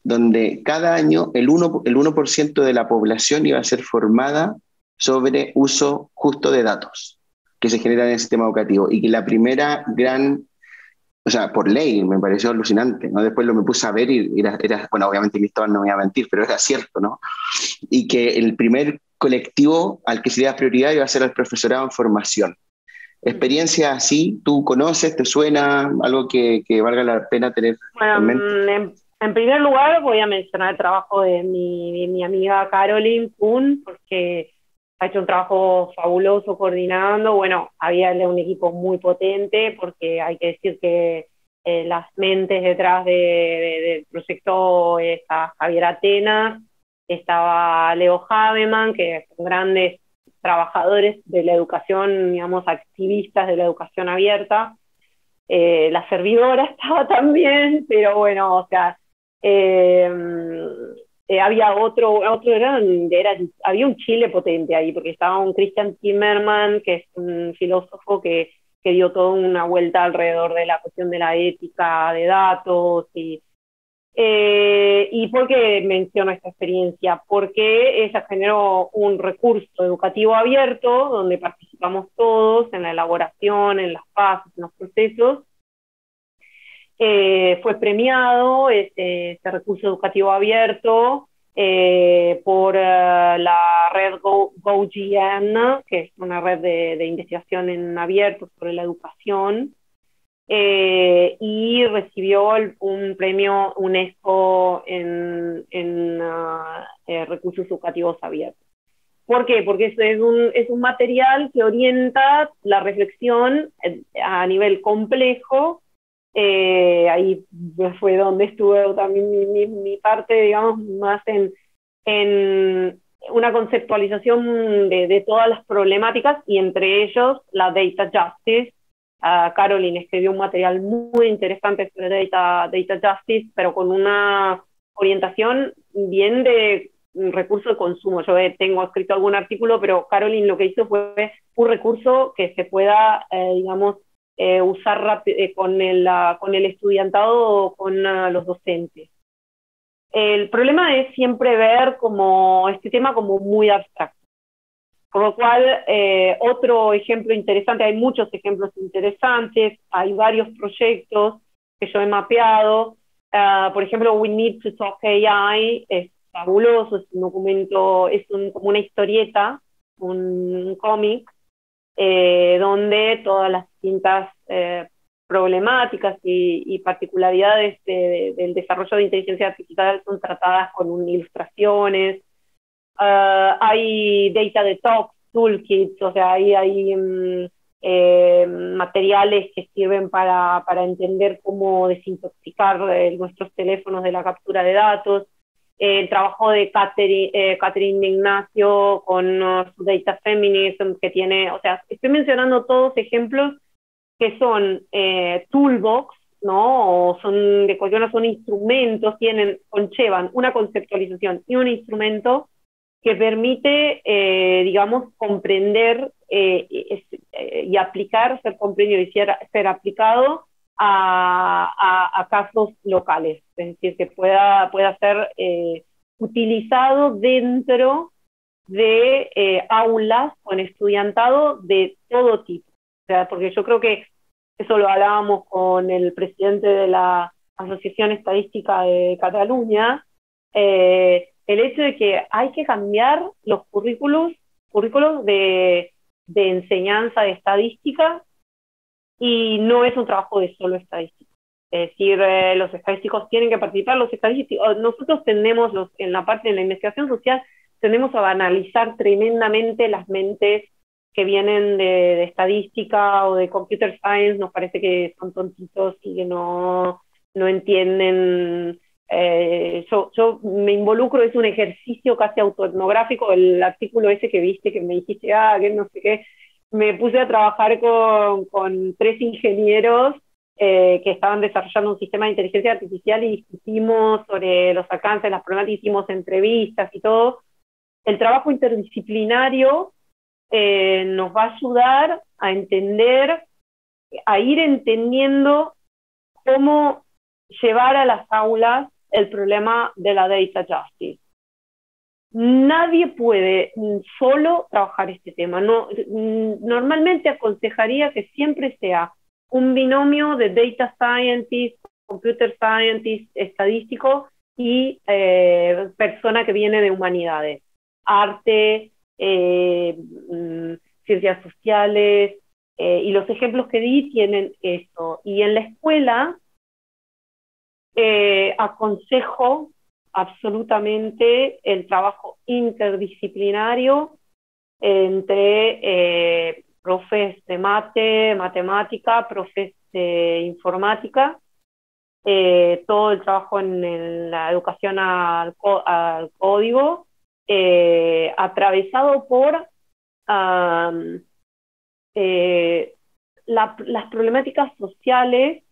donde cada año el 1% de la población iba a ser formada sobre uso justo de datos que se generan en el sistema educativo y que la primera gran, o sea, por ley, me pareció alucinante, ¿no? Después lo me puse a ver y bueno, obviamente Cristóbal no me iba a mentir, pero era cierto, ¿no? Y que el primer colectivo al que se le da prioridad iba a ser al profesorado en formación. ¿Experiencia así tú conoces, te suena algo que valga la pena tener en mente? En primer lugar voy a mencionar el trabajo de mi amiga Caroline Kuhn, porque ha hecho un trabajo fabuloso coordinando. Bueno, había un equipo muy potente, porque hay que decir que las mentes detrás del proyecto está Javier Atenas, estaba Leo Haveman, que son grandes trabajadores de la educación, digamos, activistas de la educación abierta. La servidora estaba también, pero bueno, o sea, había había un Chile potente ahí, porque estaba un Christian Timmerman, que es un filósofo que dio toda una vuelta alrededor de la cuestión de la ética de datos. ¿Y por qué menciono esta experiencia? Porque ella generó un recurso educativo abierto donde participamos todos en la elaboración, en las fases, en los procesos. Fue premiado este recurso educativo abierto por la red GoGN, que es una red de investigación en abierto sobre la educación. Y recibió un premio UNESCO en recursos educativos abiertos. ¿Por qué? Porque es un material que orienta la reflexión a nivel complejo. Ahí fue donde estuve también mi parte, digamos, más en una conceptualización de todas las problemáticas, y entre ellos la data justice. Caroline escribió un material muy interesante sobre data justice, pero con una orientación bien de recurso de consumo. Yo tengo escrito algún artículo, pero Caroline lo que hizo fue un recurso que se pueda, digamos, usar con el estudiantado o con los docentes. El problema es siempre ver como este tema como muy abstracto. Por lo cual, otro ejemplo interesante, hay muchos ejemplos interesantes, hay varios proyectos que yo he mapeado. Por ejemplo, We Need to Talk AI es fabuloso, es un documento, como una historieta, un cómic, donde todas las distintas problemáticas y particularidades del desarrollo de inteligencia artificial son tratadas con ilustraciones. Hay Data Detox Toolkits, o sea, hay materiales que sirven para entender cómo desintoxicar nuestros teléfonos de la captura de datos. El trabajo de Catherine de Ignacio con su Data Feminism, que tiene, o sea, estoy mencionando todos ejemplos que son toolbox, ¿no? O son de cualquier son instrumentos, conllevan una conceptualización y un instrumento que permite, digamos, comprender y aplicar, ser comprendido y ser aplicado a casos locales, es decir, que pueda ser utilizado dentro de aulas con estudiantado de todo tipo. O sea, porque yo creo que Eso lo hablábamos con el presidente de la Asociación Estadística de Cataluña, el hecho de que hay que cambiar los currículos de enseñanza de estadística, y no es un trabajo de solo estadística. Es decir, los estadísticos tienen que participar, nosotros tendemos, en la parte de la investigación social, tendemos a banalizar tremendamente las mentes que vienen de estadística o de computer science. Nos parece que son tontitos y que no entienden. Yo me involucro, es un ejercicio casi autoetnográfico. El artículo ese que viste, que me dijiste, que no sé qué, me puse a trabajar con 3 ingenieros que estaban desarrollando un sistema de inteligencia artificial, y discutimos sobre los alcances, las problemáticas, hicimos entrevistas y todo. El trabajo interdisciplinario nos va a ayudar a entender, a ir entendiendo cómo llevar a las aulas el problema de la data justice. Nadie puede solo trabajar este tema. Normalmente aconsejaría que siempre sea un binomio de data scientist, computer scientist, estadístico y persona que viene de humanidades, arte, ciencias sociales, y los ejemplos que di tienen eso. Y en la escuela aconsejo absolutamente el trabajo interdisciplinario entre profes de matemática, profes de informática, todo el trabajo en la educación al código, atravesado por las problemáticas sociales,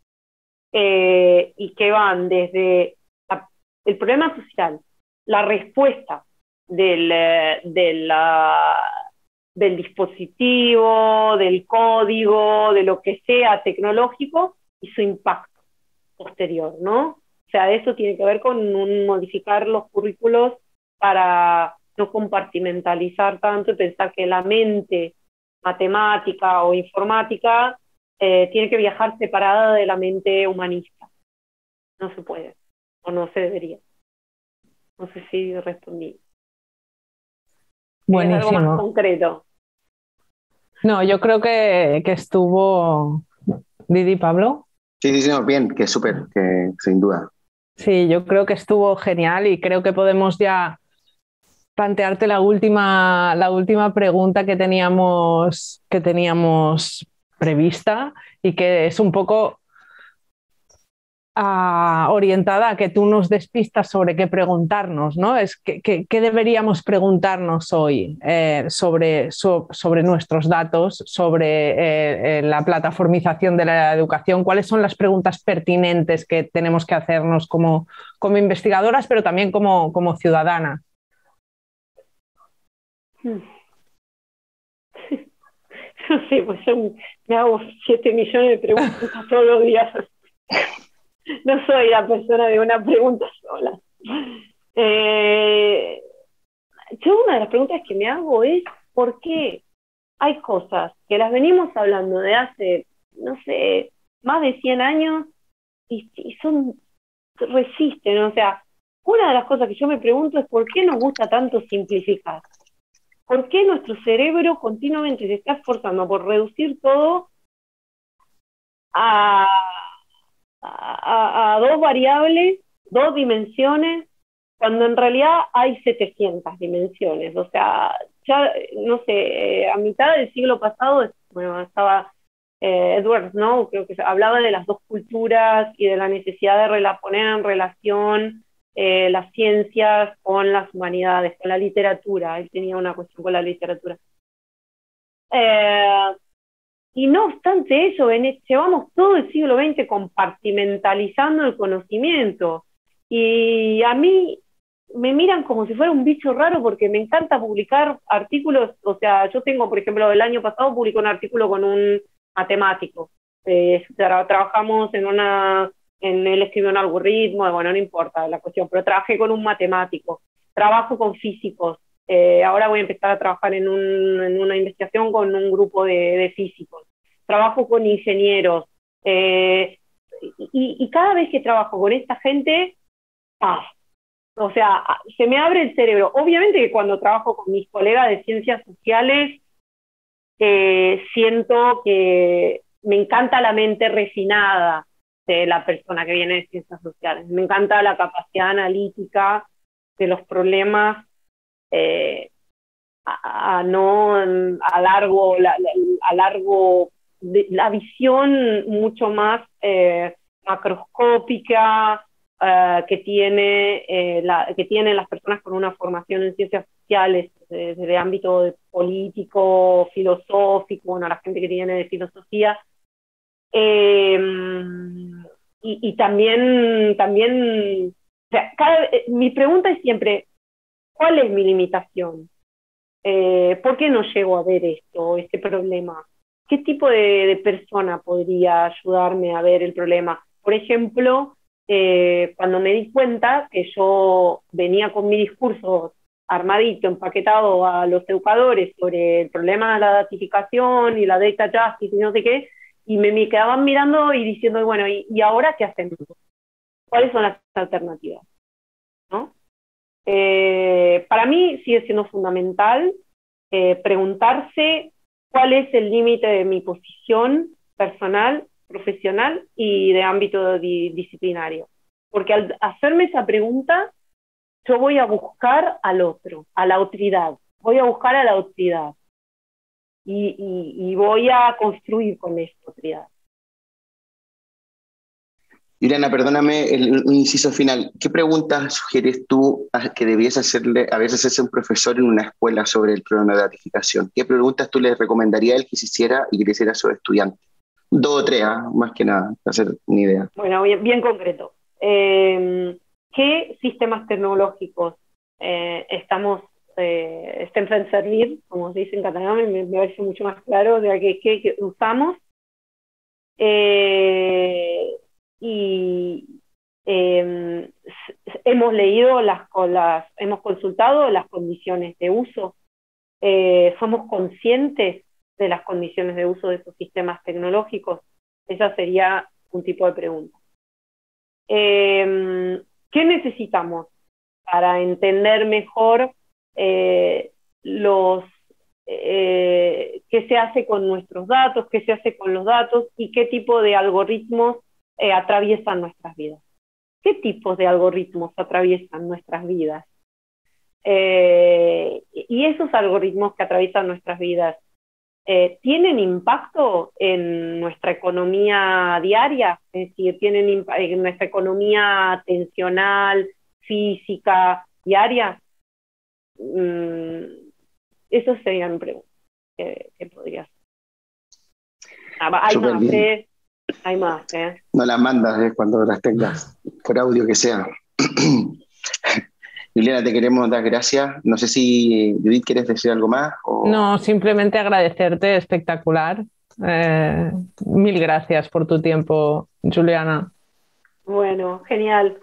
y que van desde el problema social, la respuesta del dispositivo, del código, de lo que sea tecnológico, y su impacto posterior, ¿no? O sea, eso tiene que ver con modificar los currículos para no compartimentalizar tanto y pensar que la mente matemática o informática tiene que viajar separada de la mente humanista. No se puede, o no se debería. No sé si respondí. Buenísimo. Es algo más concreto. No, yo creo que estuvo... ¿Didi, Pablo? Sí, no, bien, que súper, que sin duda. Sí, yo creo que estuvo genial, y creo que podemos ya plantearte la última pregunta que teníamos prevista, y que es un poco orientada a que tú nos des pistas sobre qué preguntarnos, ¿no? Es qué deberíamos preguntarnos hoy sobre nuestros datos, sobre la plataformización de la educación. ¿Cuáles son las preguntas pertinentes que tenemos que hacernos como investigadoras, pero también como ciudadanas? No sé, pues yo me hago 7 millones de preguntas todos los días. No soy la persona de una pregunta sola. Yo una de las preguntas que me hago es ¿por qué hay cosas que las venimos hablando de hace, no sé, más de 100 años y resisten? O sea, una de las cosas que yo me pregunto es ¿por qué nos gusta tanto simplificar? ¿Por qué nuestro cerebro continuamente se está esforzando por reducir todo a 2 variables, 2 dimensiones, cuando en realidad hay 700 dimensiones? O sea, ya, no sé, a mitad del siglo pasado, bueno, estaba Edward Snow, creo que hablaba de las 2 culturas y de la necesidad de poner en relación las ciencias con las humanidades, con la literatura. Él tenía una cuestión con la literatura. Y no obstante eso, llevamos todo el siglo XX compartimentalizando el conocimiento. Y a mí me miran como si fuera un bicho raro, porque me encanta publicar artículos. O sea, yo tengo, por ejemplo, el año pasado publicé un artículo con un matemático. Trabajamos él escribió un algoritmo, bueno, no importa la cuestión, pero trabajé con un matemático. Trabajo con físicos. Ahora voy a empezar a trabajar en una investigación con un grupo de físicos. Trabajo con ingenieros, Y cada vez que trabajo con esta gente, ¡paf! O sea, se me abre el cerebro. Obviamente que cuando trabajo con mis colegas de ciencias sociales, siento que me encanta la mente refinada de la persona que viene de ciencias sociales. Me encanta la capacidad analítica de los problemas, no a largo, la visión mucho más macroscópica que tienen las personas con una formación en ciencias sociales, desde el ámbito político, filosófico, bueno, la gente que tiene de filosofía. Y también o sea, mi pregunta es siempre, ¿cuál es mi limitación? ¿Por qué no llego a ver este problema? ¿Qué tipo de persona podría ayudarme a ver el problema? Por ejemplo, cuando me di cuenta que yo venía con mi discurso armadito, empaquetado a los educadores sobre el problema de la datificación y la data justice y no sé qué, y me quedaban mirando y diciendo, bueno, ¿y ahora qué hacemos? ¿Cuáles son las alternativas? ¿No? Para mí sigue siendo fundamental preguntarse cuál es el límite de mi posición personal, profesional y de ámbito disciplinario. Porque al hacerme esa pregunta, yo voy a buscar al otro, a la otridad. Voy a buscar a la otridad. Y voy a construir con esta otridad. Juliana, perdóname un inciso final. ¿Qué preguntas sugieres tú que debiese hacerse un profesor en una escuela sobre el problema de gratificación? ¿Qué preguntas tú le recomendarías a él que se hiciera y que le hiciera a sus estudiantes? 2 o 3, más que nada, para hacer una idea. Bueno, bien concreto. ¿Qué sistemas tecnológicos están en servir, como se dice en catalán, me parece mucho más claro, de que usamos? Hemos leído hemos consultado las condiciones de uso, somos conscientes de las condiciones de uso de esos sistemas tecnológicos. Esa sería un tipo de pregunta. ¿Qué necesitamos para entender mejor qué se hace con nuestros datos, qué se hace con los datos y qué tipo de algoritmos atraviesan nuestras vidas? ¿Qué tipos de algoritmos atraviesan nuestras vidas? Y esos algoritmos que atraviesan nuestras vidas, ¿tienen impacto en nuestra economía diaria? Es decir, ¿tienen impacto en nuestra economía atencional, física, diaria? Eso sería mi pregunta que podría hacer. Hay más. No las mandas cuando las tengas, por audio que sea. Juliana, te queremos dar gracias. No sé si Judith quieres decir algo más. No, simplemente agradecerte, espectacular. Mil gracias por tu tiempo, Juliana. Bueno, genial.